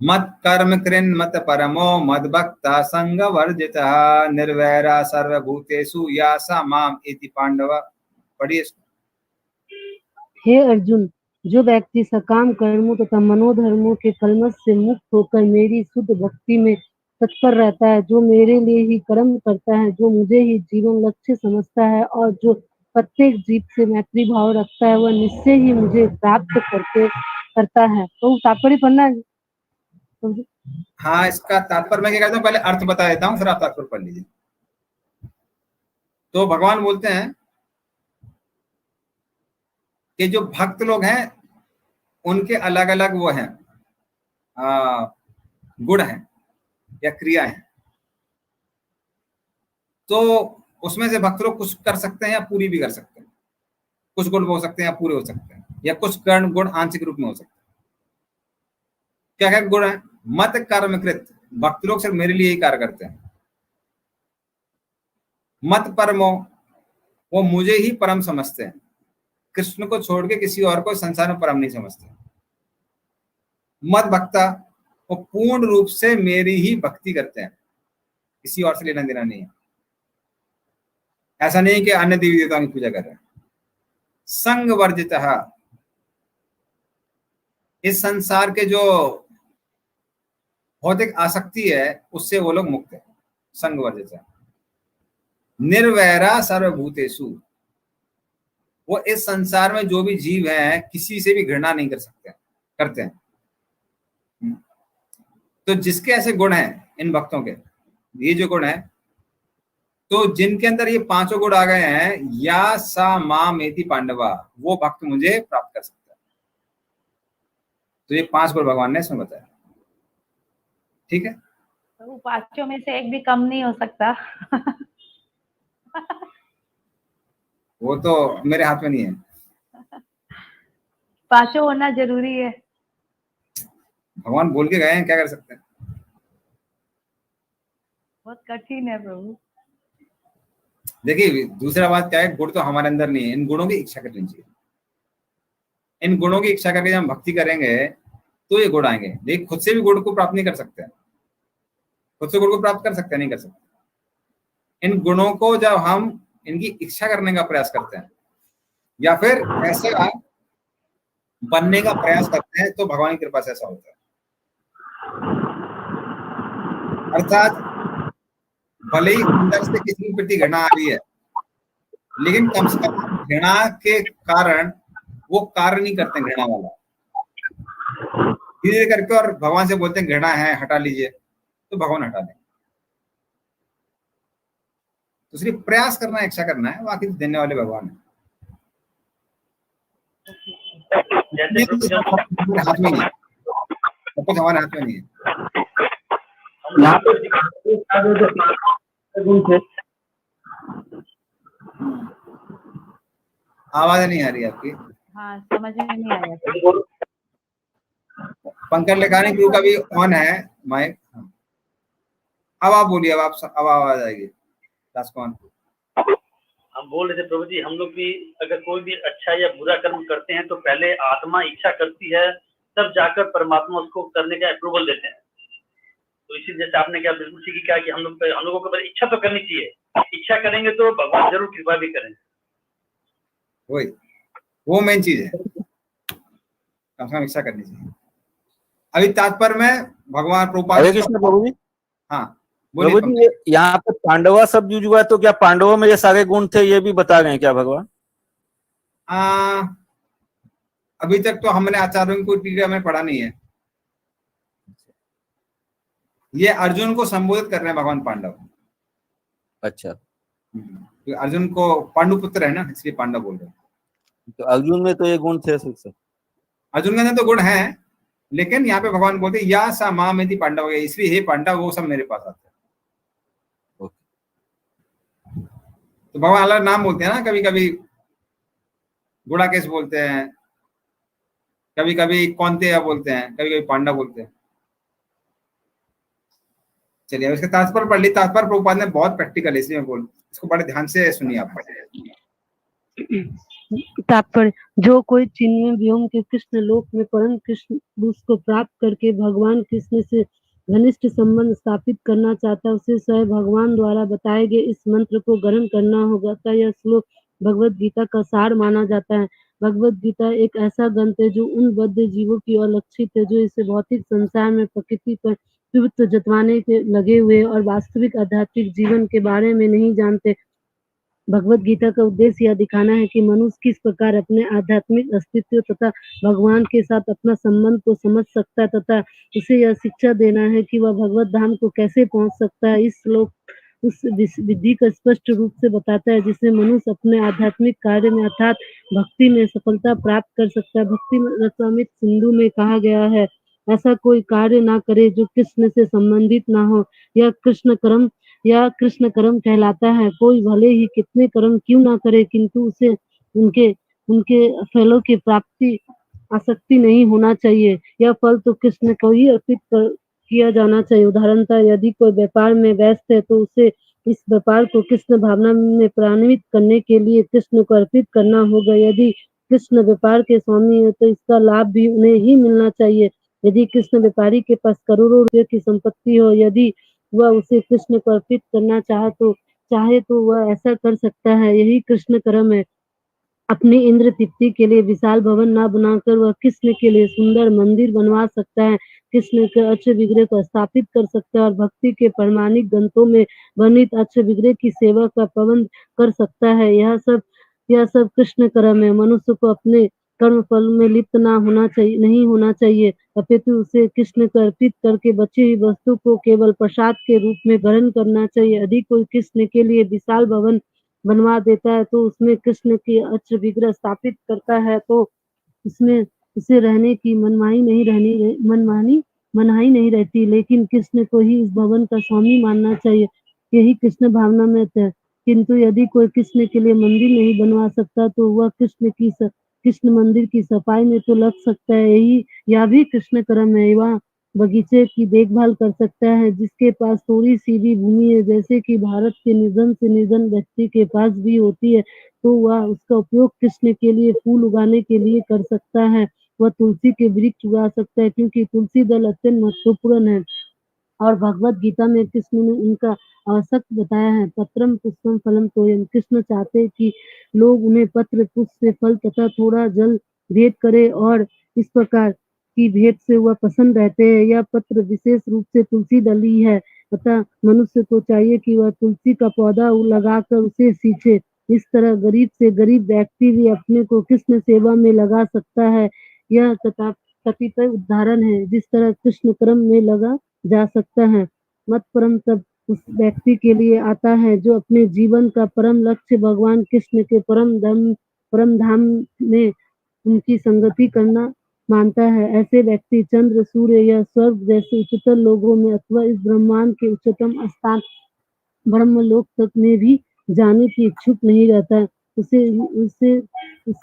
मत कर्म कृन मत परमो मद भक्ता संग वर्जितः निर्वैरा सर्वभूतेषु यासा माम इति पांडव। पढ़िए। हे अर्जुन, जो व्यक्ति सकाम कर्मों तथा मनोधर्मों के कलमश से मुक्त होकर मेरी शुद्ध भक्ति में तत्पर रहता है, जो मेरे लिए ही कर्म करता है, जो मुझे ही जीवन लक्ष्य समझता है और जो प्रत्येक जीव से मैत्री भाव रखता है, वह निश्चय ही मुझे प्राप्त करता है। तो तात्पर्य पढ़ना है। हाँ, इसका तात्पर्य मैं क्या कहता हूँ, पहले अर्थ बता देता हूँ, फिर आप तात्पर्य पढ़ लीजिए। तो भगवान बोलते हैं कि जो भक्त लोग हैं उनके अलग अलग वो हैं, गुण हैं या क्रिया हैं। तो उसमें से भक्त लोग कुछ कर सकते हैं या पूरी भी कर सकते हैं, कुछ गुण हो सकते हैं या पूरे हो सकते हैं, या कुछ कर्ण गुण आंशिक रूप में हो सकते हैं। क्या क्या गुण है? मत कर्मकृत, भक्त लोग सिर्फ मेरे लिए ही कार्य करते हैं। मत परमो, वो मुझे ही परम समझते हैं, कृष्ण को छोड़ के किसी और को संसार में परम नहीं समझते। मत भक्ता, वो पूर्ण रूप से मेरी ही भक्ति करते हैं, किसी और से लेना देना नहीं है। ऐसा नहीं कि अन्य देवी देवताओं की पूजा कर रहे हैं। संग वर्जितः, इस संसार के जो भौतिक आसक्ति है उससे वो लोग मुक्त है। संग वर्जितः। निर्वैरा सर्वभूतेषु, वो इस संसार में जो भी जीव है किसी से भी घृणा नहीं कर सकते, करते हैं। तो जिसके ऐसे गुण हैं इन भक्तों के, ये जो गुण है, तो जिनके अंदर ये पांचों गुण आ गए हैं, या सा मामेति पांडवा, वो भक्त मुझे प्राप्त कर सकता है। तो ये 5 गुण भगवान ने इसमें बताया। ठीक है, तो पांचों में से एक भी कम नहीं हो सकता। वो तो मेरे हाथ में नहीं है। पांचों होना जरूरी है। भगवान बोल के गए हैं, क्या कर सकते हैं। बहुत कठिन है प्रभु। देखिए, दूसरा बात क्या है, गुण तो हमारे अंदर नहीं है, इन गुणों की इच्छा करनी चाहिए। इन गुणों की इच्छा करके जब हम भक्ति करेंगे तो ये गुण आएंगे। देखिए, खुद से भी गुण को प्राप्त नहीं कर सकते, खुद से गुण को प्राप्त कर सकते हैं, नहीं कर सकते। इन गुणों को जब हम इनकी इच्छा करने का प्रयास करते हैं या फिर ऐसा बनने का प्रयास करते हैं, तो भगवान की कृपा से ऐसा होता है। अर्थात भले ही अंदर से किसी के प्रति घृणा आ रही है, लेकिन कम से कम घृणा के कारण वो कार्य नहीं करते घृणा वाला, धीरे करके, और भगवान से बोलते हैं घृणा है, हटा लीजिए, तो भगवान हटा दें। तो सिर्फ प्रयास करना है, इच्छा करना है, बाकी देने वाले भगवान है। हाथ में नहीं है, सब कुछ हमारे हाथ में नहीं है। आवाज नहीं आ रही आपकी। हाँ, समझ में नहीं आया। पंकज लेखानी गुरु का भी ऑन है माइक। अब आप बोलिए, अब आवाज आएगी। कौन? हम बोल रहे थे प्रभु जी, हम लोग भी अगर कोई भी अच्छा या बुरा कर्म करते हैं तो पहले आत्मा इच्छा करती है, तब जाकर परमात्मा उसको करने का अप्रूवल देते हैं। तो इसी जैसे आपने क्या बिल्कुल ठीक किया कि हम लोगों को इच्छा तो करनी चाहिए, इच्छा करेंगे तो भगवान जरूर कृपा भी करेंगे। वही वो मेन चीज है, कम से कम इच्छा करनी चाहिए। अभी तात्पर्य में भगवान प्रभुपाद। हरे कृष्ण प्रभु जी। हाँ प्रभु जी, यहाँ पे पांडवा शब्द यूज हुआ है, तो क्या पांडवों में ये सारे गुण थे, ये भी बता गए क्या भगवान? अभी तक तो हमने आचार्यों को टीका में पढ़ा नहीं है। ये अर्जुन को संबोधित कर रहे हैं भगवान पांडव। अच्छा, तो अर्जुन को पांडुपुत्र है ना, इसलिए पांडव बोल रहे हैं। तो अर्जुन में तो ये गुण थे सर। अर्जुन के अंदर तो गुण है, लेकिन यहाँ पे भगवान बोलते या सा मां में थी पांडव, इसलिए हे पांडव वो सब मेरे पास आते हैं। तो भगवान अलग नाम बोलते हैं ना, कभी कभी गुड़ाकेश बोलते हैं, कभी कभी कौनते बोलते हैं, कभी कभी पांडव बोलते हैं। चलिए इसका तात्पर्य पढ़ ली। तात्पर्य प्रभुपाद ने बहुत प्रैक्टिकल है, इसलिए मैं बोल, इसको बड़े ध्यान से सुनिए आप। तात्पर्य, जो कोई चिन्मय व्योम के कृष्ण लोक में परम कृष्ण उसको प्राप्त करके भगवान कृष्ण से घनिष्ठ संबंध स्थापित करना चाहता है, उसे स्वयं भगवान द्वारा बताए गए इस मंत्र को ग्रहण करना होगा। अतः यह श्लोक भगवत गीता का सार माना जाता है। भगवत गीता एक ऐसा ग्रंथ है जो उन बद्ध जीवों की ओर लक्षित है जो इसे भौतिक संसार में प्रकृति पर प्रभुत्व जतवाने के लगे हुए और वास्तविक आध्यात्मिक जीवन के बारे में नहीं जानते। भगवत गीता का उद्देश्य यह दिखाना है कि मनुष्य किस प्रकार अपने आध्यात्मिक अस्तित्व तथा भगवान के साथ अपना संबंध को समझ सकता है तथा उसे यह शिक्षा देना है कि वह भगवत धाम को कैसे पहुंच सकता है। इस श्लोक उस विधि को स्पष्ट रूप से बताता है जिससे मनुष्य अपने आध्यात्मिक कार्य में अर्थात भक्ति में सफलता प्राप्त कर सकता है। भक्ति रसामृत सिंधु में कहा गया है, ऐसा कोई कार्य ना करे जो कृष्ण से संबंधित ना हो, यह कृष्ण कर्म कहलाता है। कोई भले ही कितने कर्म क्यों ना करे, किंतु उसे उनके फलों की प्राप्ति आसक्ति नहीं होना चाहिए। यह फल तो कृष्ण को ही अर्पित किया जाना चाहिए। उदाहरणतः यदि कोई व्यापार में व्यस्त है तो उसे इस व्यापार को कृष्ण भावना में प्रान्वित करने के लिए कृष्ण को अर्पित करना होगा। यदि कृष्ण व्यापार के स्वामी है तो इसका लाभ भी उन्हें ही मिलना चाहिए। यदि कृष्ण व्यापारी के पास करोड़ों रुपए की संपत्ति हो, यदि वह उसे कृष्ण को अर्पित करना चाहे तो वह ऐसा कर सकता है। यही कृष्ण कर्म है। अपनी इंद्र तृप्ति के लिए विशाल भवन न बनाकर वह कृष्ण के लिए सुंदर मंदिर बनवा सकता है, कृष्ण के अक्ष विग्रह को स्थापित कर सकता है और भक्ति के प्रमाणिक ग्रंथों में वर्णित अक्ष विग्रह की सेवा का प्रबंध कर सकता है। यह सब कृष्ण कर्म है। मनुष्य को अपने कर्म फल में लिप्त नहीं होना चाहिए, अपितु उसे कृष्ण को अर्पित करके बची हुई वस्तु को केवल प्रसाद के रूप में ग्रहण करना चाहिए। यदि कोई कृष्ण के लिए विशाल भवन बनवा देता है तो उसमें कृष्ण के अक्ष विग्रह स्थापित करता है तो इसमें उसे रहने की मनमानी नहीं रहती, लेकिन कृष्ण को ही इस भवन का स्वामी मानना चाहिए। यही कृष्ण भावना में है। किंतु यदि कोई कृष्ण के लिए मंदिर नहीं बनवा सकता तो वह कृष्ण मंदिर की सफाई में तो लग सकता है, यह भी कृष्ण कर्म है। वह बगीचे की देखभाल कर सकता है जिसके पास थोड़ी सी भी भूमि है, जैसे कि भारत के निर्धन से निर्धन व्यक्ति के पास भी होती है, तो वह उसका उपयोग कृष्ण के लिए फूल उगाने के लिए कर सकता है। वह तुलसी के वृक्ष उगा सकता है क्योंकि तुलसी दल अत्यंत महत्वपूर्ण है और भगवत गीता में कृष्ण ने उनका आवश्यक बताया है। पत्रम पुष्पम फलम तोयम। कृष्ण चाहते कि लोग उन्हें पत्र पुष्प से फल तथा थोड़ा जल भेंट करे और इस प्रकार की भेंट से वह प्रसन्न रहते हैं। यह पत्र विशेष रूप से तुलसी दली है, अतः मनुष्य को चाहिए कि वह तुलसी का पौधा लगाकर उसे सींचे। इस तरह गरीब से गरीब व्यक्ति भी अपने को कृष्ण सेवा में लगा सकता है। यह कतिपय उदाहरण है जिस तरह कृष्ण कर्म में लगा जा सकता है। मत परम तब उस व्यक्ति के लिए आता है जो अपने जीवन का परम लक्ष्य भगवान कृष्ण के परम धाम में उनकी संगति करना मानता है। ऐसे व्यक्ति चंद्र, सूर्य या स्वर्ग जैसे उच्चतर लोगों में अथवा इस ब्रह्मांड के उच्चतम स्थान ब्रह्मलोक तक में भी जाने की इच्छुक नहीं रहता। उसे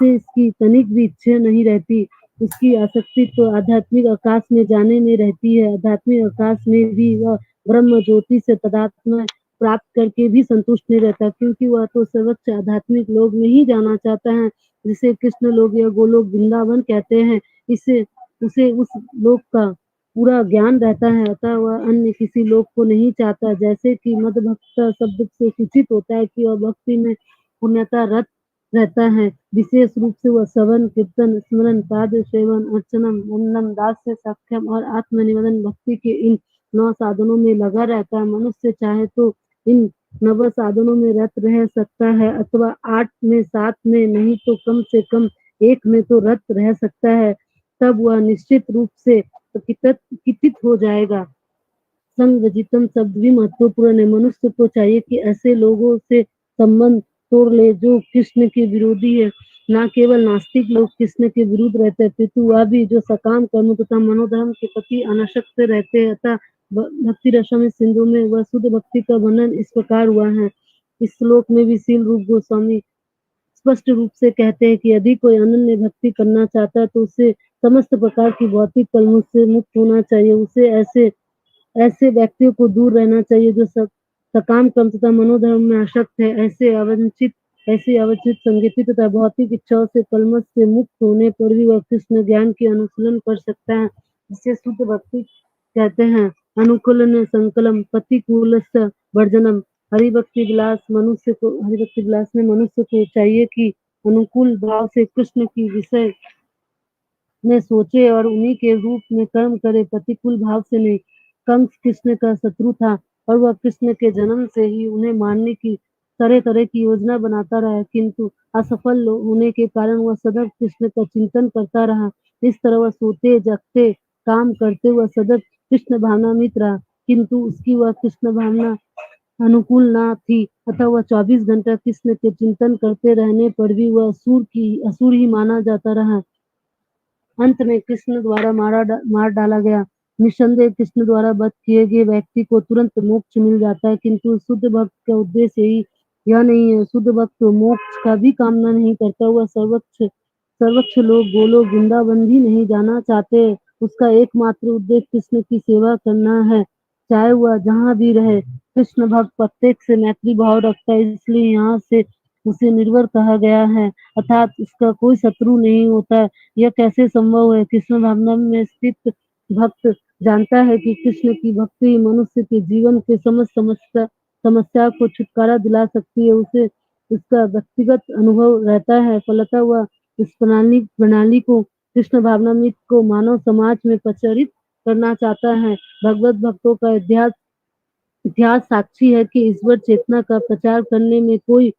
इसकी तनिक भी इच्छा नहीं रहती। उसकी आसक्ति तो आध्यात्मिक आकाश में जाने में रहती है। आध्यात्मिक आकाश में भी वह ब्रह्म ज्योति से तदात्म प्राप्त करके भी संतुष्ट नहीं रहता, क्योंकि वह तो सर्वोच्च आध्यात्मिक लोक में ही जाना चाहता है, जिसे कृष्ण लोक या गोलोक वृंदावन कहते हैं। इससे उसे उस लोक का पूरा ज्ञान रहता है, अतः वह अन्य किसी लोक को नहीं चाहता। जैसे कि मदभक्त शब्द से सूचित होता है कि वह भक्ति में पुण्यता रत रहता है। विशेष रूप से वह श्रवण, कीर्तन, स्मरण, पाद सेवन, अर्चनम, वंदन, दास्य, साख्यम और आत्मनिवेदन भक्ति के इन 9 साधनों में लगा रहता है। मनुष्य चाहे तो इन 9 साधनों में रत रह सकता है, अथवा 8 में, 7 में, नहीं तो कम से कम 1 में तो रत रह सकता है। तब वह निश्चित रूप से कितित हो जाएगा। संगवजितम शब्द भी महत्वपूर्ण है। मनुष्य को चाहिए कि ऐसे लोगों से संबंध तोड़ ले जो कृष्ण के विरोधी है। न केवल नास्तिक लोग कृष्ण के विरुद्ध रहते हैं, पितु वह भी जो सकाम कर्म तथा मनोधर्म के प्रति अनासक्त रहते हैं। अतः भक्ति रसम सिंधु में वह शुद्ध भक्ति का वर्णन इस प्रकार हुआ है। इस श्लोक में भी शील रूप गोस्वामी स्पष्ट रूप से कहते हैं कि यदि कोई अनन्य भक्ति करना चाहता है तो उसे समस्त प्रकार की भौतिक कलमों से मुक्त होना चाहिए। उसे ऐसे व्यक्तियों को दूर रहना चाहिए जो सकाम कर्म तथा मनोधर्म में आसक्त है। ऐसे अवचित संगति तथा भौतिक इच्छाओं से कलमश से मुक्त होने पर भी वह कृष्ण ज्ञान की अनुशीलन कर सकता है, जिसे शुद्ध भक्ति कहते हैं। अनुकूलन संकलम प्रतिकूलस्य वर्जनम। हरिभक्ति विलास में मनुष्य को चाहिए कि अनुकूल भाव से कृष्ण की विषय में सोचे और उन्हीं के रूप में कर्म करे, प्रतिकूल भाव से नहीं। कंस कृष्ण का शत्रु था और वह कृष्ण के जन्म से ही उन्हें मारने की तरह तरह की योजना बनाता रहा, किंतु असफल होने के कारण वह सदैव कृष्ण का चिंतन करता रहा। इस तरह वह सोते जगते काम करते वह सदैव कृष्ण भावनामृत रहा, किंतु उसकी वह कृष्ण भावना अनुकूल न थी, अतः वह 24 घंटा कृष्ण के चिंतन करते रहने पर भी वह असुर ही माना जाता रहा। अंत में कृष्ण द्वारा मार डाला गया। निस्संदेह कृष्ण द्वारा वध किए गए व्यक्ति को तुरंत मोक्ष मिल जाता है, किंतु शुद्ध भक्त का उद्देश्य ही यह नहीं है। शुद्ध भक्त मोक्ष का भी कामना नहीं करता। वह सर्वोच्च लोग गोलोक वृंदावन भी नहीं जाना चाहते। उसका एकमात्र उद्देश्य कृष्ण की सेवा करना है, चाहे वह जहाँ भी रहे। कृष्ण भक्त प्रत्येक से मैत्री भाव रखता है, इसलिए यहाँ से उसे निर्भर कहा गया है, अर्थात उसका कोई शत्रु नहीं होता। यह कैसे संभव है? कृष्ण भावना में स्थित भक्त जानता है कि कृष्ण की भक्ति मनुष्य के जीवन के समस्त समस्या को छुटकारा दिला सकती है। उसे उसका व्यक्तिगत अनुभव रहता है, फलतः वह इस प्रणाली को कृष्ण भावनामृत को मानव समाज में प्रचारित करना चाहता है। भगवत भक्तों का इतिहास साक्षी है कि ईश्वर चेतना का प्रचार करने में कई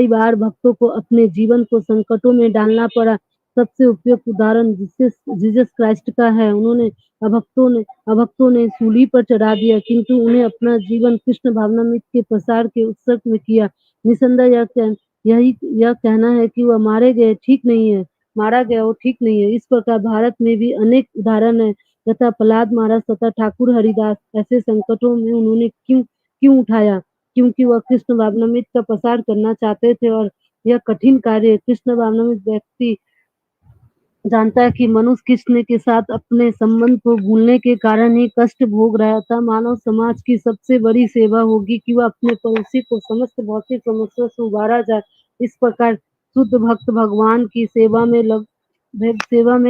बार भक्तों को अपने जीवन को संकटों में डालना पड़ा। सबसे उपयुक्त उदाहरण जीसस क्राइस्ट का है। उन्होंने अभक्तों ने सूली पर चढ़ा दिया, किंतु उन्हें अपना जीवन कृष्ण भावनामृत के प्रसार के उत्सर्ग में किया। निसंदेह यह कहना है कि वह मारा गया वो ठीक नहीं है। इस प्रकार भारत में भी अनेक उदाहरण है तथा प्रहलाद महाराज तथा ठाकुर हरिदास ऐसे संकटों में उन्होंने क्यों उठाया, क्योंकि वह कृष्ण भावनामृत का प्रसार करना चाहते थे। और यह कठिन कार्य कृष्ण भावनामृत व्यक्ति जानता है कि मनुष्य कृष्ण के साथ अपने संबंध को भूलने के कारण ही कष्ट भोग रहा था। मानव समाज की सबसे बड़ी सेवा होगी कि वह अपने पड़ोसी को समस्त भौतिक समस्या से उबारा जाए। इस प्रकार शुद्ध भक्त भगवान की सेवा में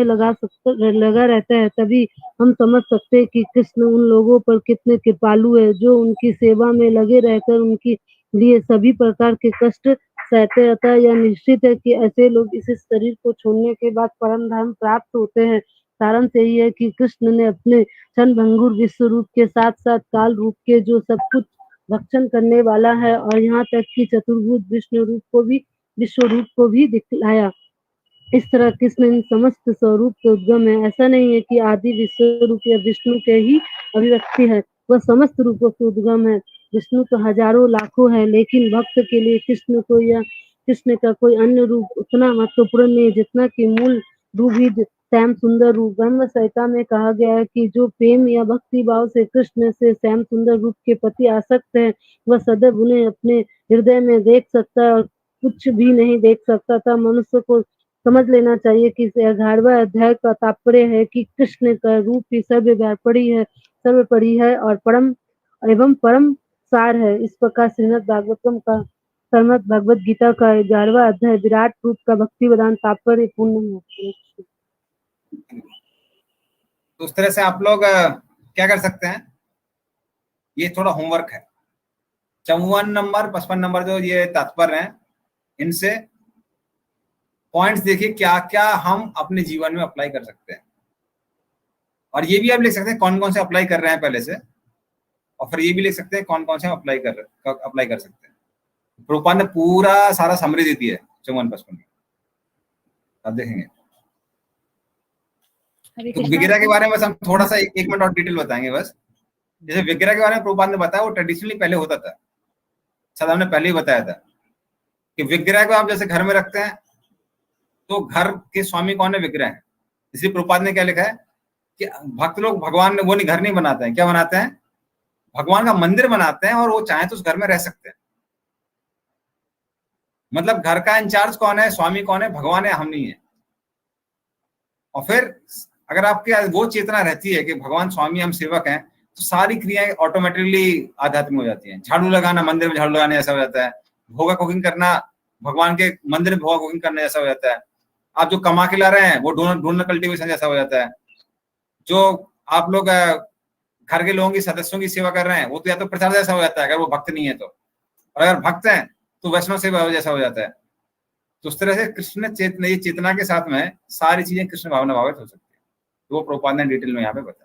लगा रहता है। तभी हम समझ सकते हैं कि कृष्ण उन लोगों पर कितने कृपालु है जो उनकी सेवा में लगे रहकर उनके लिए सभी प्रकार के कष्ट सहते। अतः यह निश्चित है कि ऐसे लोग इस शरीर को छोड़ने के बाद परम धाम प्राप्त होते हैं। कारण से यही है कि कृष्ण ने अपने क्षणभंगुर विश्व रूप के साथ साथ काल रूप के जो सब कुछ भक्षण करने वाला है और यहाँ तक कि चतुर्भुज विश्व रूप को भी दिखलाया। इस तरह कृष्ण इन समस्त स्वरूप के उद्गम है। ऐसा नहीं है कि आदि विश्व रूप या विष्णु के ही अभिव्यक्ति है, वह समस्त रूपों के उद्गम है। विष्णु तो हजारों लाखों है, लेकिन भक्त के लिए कृष्ण का कोई अन्य रूप उतना महत्वपूर्ण नहीं जितना कि मूल रूप ही श्याम सुंदर रूप। ब्रह्म संहिता में कहा गया है कि जो प्रेम या भक्ति भाव से कृष्ण से श्याम सुंदर रूप के प्रति आसक्त है, वह सदैव उन्हें अपने हृदय में देख सकता है और कुछ भी नहीं देख सकता था। मनुष्य को समझ लेना चाहिए कि 11वां अध्याय का तात्पर्य है कि कृष्ण का रूप ही सर्वोपरि है और परम एवं परम सार है। इस प्रकार श्रीमद् भगवत गीता का 11वां अध्याय विराट रूप का भक्ति वेदांत तात्पर्य पूर्ण है। तो उस तरह से आप लोग क्या कर सकते हैं, ये थोड़ा होमवर्क है। 54 नंबर 55 नंबर जो ये तात्पर्य हैं, इनसे पॉइंट्स देखिए क्या क्या हम अपने जीवन में अप्लाई कर सकते हैं, और ये भी आप लिख सकते हैं कौन कौन से अप्लाई कर रहे हैं पहले से, और फिर ये भी लिख सकते हैं कौन कौन से अप्लाई कर सकते हैं। प्रभुपाद ने पूरा सारा समरी दे दी है 54-55 में, आप देखेंगे। तो विग्रह के बारे में बस हम थोड़ा सा एक मिनट और डिटेल बताएंगे बस। जैसे विग्रह के बारे में प्रभुपाद ने बताया, वो ट्रेडिशनली पहले होता था, शायद हमने पहले ही बताया था कि विग्रह को आप जैसे घर में रखते हैं तो घर के स्वामी कौन है, विग्रह है। इसलिए प्रभुपाद ने क्या लिखा है कि भक्त लोग भगवान वो नहीं घर नहीं बनाते हैं, क्या बनाते हैं, भगवान का मंदिर बनाते हैं, और वो चाहे तो उस घर में रह सकते हैं। मतलब घर का इंचार्ज कौन है, स्वामी कौन है, भगवान है, हम नहीं है। और फिर अगर आपके वो चेतना रहती है कि भगवान स्वामी हम सेवक हैं, तो सारी क्रियाएं ऑटोमेटिकली आध्यात्मिक हो जाती हैं। झाड़ू लगाना मंदिर में झाड़ू लगाने जैसा हो जाता है, भोगा कुकिंग करना भगवान के मंदिर में भोगा कुकिंग करने जैसा हो जाता है। आप जो कमा के ला रहे हैं वो ढूंढना कल्टीवेशन जैसा हो जाता है। जो आप लोग घर के लोगों की सदस्यों की सेवा कर रहे हैं, वो तो या तो प्रचार जैसा हो जाता है अगर वो भक्त नहीं है तो, और अगर भक्त हैं तो वैष्णव सेवा जैसा हो जाता है। तो उस तरह से कृष्ण चेतना के साथ में सारी चीजें कृष्ण भावना भावित हो सकती है। तो वो प्रभुपाद ने डिटेल में यहाँ पे बताया।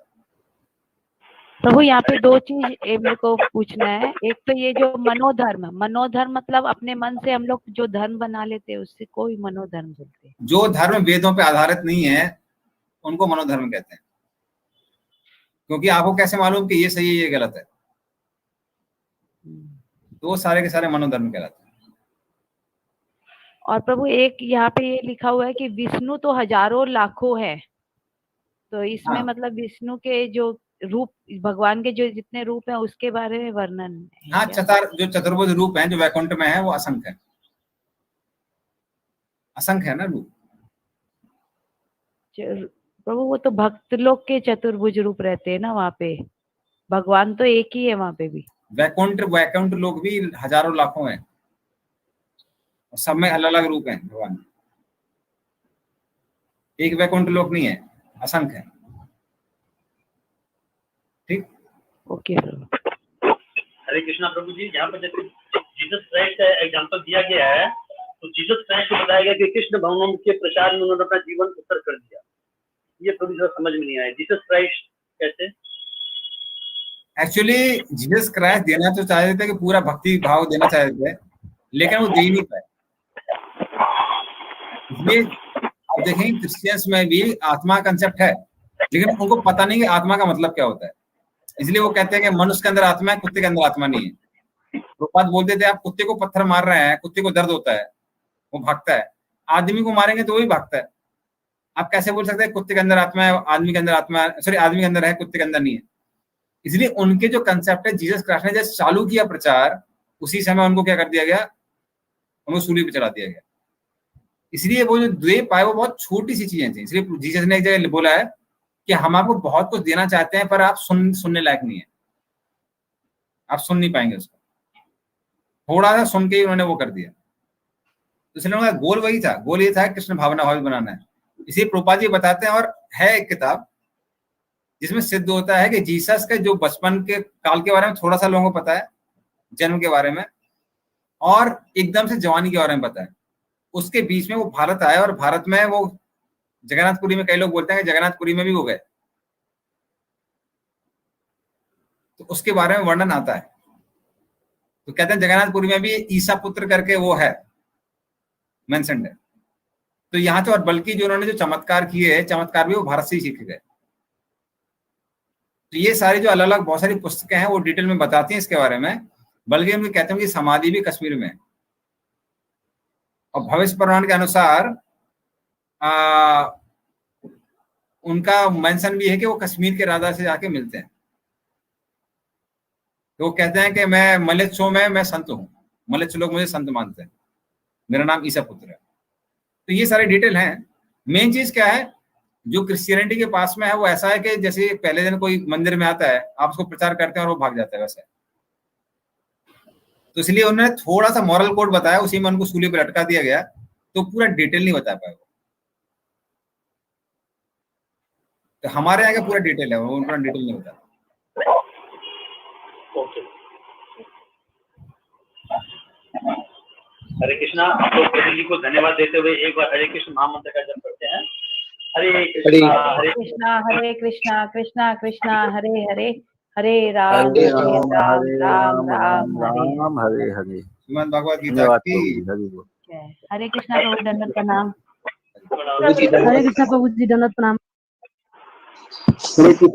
प्रभु यहाँ पे दो चीज मेरे को पूछना है। एक तो ये जो मनोधर्म मतलब अपने मन से हम लोग जो धर्म बना लेते हैं उससे कोई मनोधर्म बोलते हैं। जो धर्म वेदों पे आधारित नहीं है उनको मनोधर्म कहते हैं, क्योंकि आपको कैसे मालूम कि ये सही है ये गलत है, तो वो सारे के सारे मनोधर्म कहलाते हैं। और प्रभु एक यहाँ पे ये लिखा हुआ है कि विष्णु तो हजारों लाखों है, तो इसमें हाँ। मतलब विष्णु के जो रूप, भगवान के जो जितने रूप हैं उसके बारे में वर्णन है। हाँ, जो चतुर्भुज रूप हैं जो वैकुंठ में है वो असंख्य है ना रूप। प्रभु वो तो भक्त लोग के चतुर्भुज रूप रहते हैं ना वहाँ पे, भगवान तो एक ही है वहाँ पे भी। वैकुंठ लोग भी हजारों लाखों हैं, सब में अलग अलग रूप हैं भगवान। एक वैकुंठ लोक नहीं है, असंख्य है। ठीक, ओके प्रभु। हरे कृष्णा प्रभु जी। यहाँ पर जैसे जीसस क्राइस्ट का एग्जांपल दिया गया है, तो जीसस क्राइस्ट को बताया गया कि कृष्ण भगवान के प्रचार में उन्होंने अपना जीवन उत्सर्ग कर दिया। ये प्रभु जी समझ में नहीं आया, जीसस क्राइस्ट कैसे? एक्चुअली जीसस क्राइस्ट देना तो चाहते थे कि पूरा भक्ति भाव देना चाहते थे, लेकिन वो दे ही नहीं पाए। इसलिए आप देखेंगे क्रिश्चियंस में भी आत्मा कंसेप्ट है, लेकिन उनको पता नहीं कि आत्मा का मतलब क्या होता है। इसलिए वो कहते हैं कि मनुष्य के अंदर आत्मा है, कुत्ते के अंदर आत्मा नहीं है। प्रभुपाद बोलते थे आप कुत्ते को पत्थर मार रहे हैं, कुत्ते को दर्द होता है, वो भागता है। आदमी को मारेंगे तो वो भी भागता है। आप कैसे बोल सकते हैं कुत्ते के अंदर आत्मा है, आदमी के अंदर आत्मा है, सॉरी आदमी के अंदर है, कुत्ते के अंदर नहीं है। इसलिए उनके जो कंसेप्ट है, जीसस क्राइस्ट ने जब चालू किया प्रचार, उसी समय उनको क्या कर दिया गया, उनको सूली पे चढ़ा दिया गया। इसलिए वो जो द्वीप आए वो बहुत छोटी सी चीजें थी। इसलिए जीसस ने एक जगह बोला है कि हम आपको बहुत कुछ देना चाहते हैं पर आप सुनने लायक नहीं है, आप सुन नहीं पाएंगे उसको। थोड़ा सा सुन के ही उन्होंने वो कर दिया। तो इसलिए उनका गोल वही था, गोल ये था कृष्ण भावना भावी बनाना है। इसी प्रभुपाद जी बताते हैं, और है एक किताब जिसमें सिद्ध होता है कि जीसस के जो बचपन के काल के बारे में थोड़ा सा लोगों को पता है, जन्म के बारे में, और एकदम से जवानी के बारे में पता है। उसके बीच में वो भारत आया, और भारत में वो जगन्नाथपुरी में, कई लोग बोलते हैं कि जगन्नाथपुरी में भी वो गए, तो उसके बारे में वर्णन आता है। तो कहते हैं जगन्नाथपुरी में भी ईसा पुत्र करके वो है मेंशन्ड है। तो यहाँ तो, और बल्कि जो उन्होंने जो चमत्कार किए हैं, चमत्कार भी वो भारत से ही सीखे गए। तो ये सारी जो अलग अलग बहुत सारी पुस्तकें हैं वो डिटेल में बताती हैं इसके बारे में। बल्कि हम कहते हैं कि समाधि भी कश्मीर में है, और भविष्य पुराण के अनुसार उनका मेंशन भी है कि वो कश्मीर के राजा से जाके मिलते हैं। तो वो कहते हैं कि मैं मलेच्छों में मैं संत हूँ, मलेच्छ लोग मुझे संत मानते हैं, मेरा नाम ईसा पुत्र है। तो ये सारे डिटेल हैं। मेन चीज क्या है, जो क्रिश्चियनिटी के पास में है वो ऐसा है कि जैसे पहले दिन कोई मंदिर में आता है, आप उसको प्रचार करते हैं और वो भाग जाता है, वैसा है। तो इसलिए उन्होंने थोड़ा सा मॉरल कोड बताया, उसी में उनको सूली पर लटका दिया गया, तो पूरा डिटेल नहीं बता पाया वो। तो हमारे यहाँ का पूरा डिटेल है, वो उनका डिटेल नहीं बताया। ओके, हरे कृष्णा। आप लोग प्रदीप जी को धन्यवाद देते हुए एक बार हरे कृष्ण महामंत्र का जप करते हैं। हरे कृष्णा हरे कृष्णा कृष्णा कृष्णा हरे हरे, हरे राम हरे राम राम राम राम हरे राम हरे हरे। श्रीमद् भगवद गीता धन्यवाद की प्रभु जी, हरि बोल। जय। हरे कृष्णा प्रभु, दंडवत प्रणाम। हरे कृष्णा प्रभु जी, दंडवत प्रणाम। हरे कृष्ण।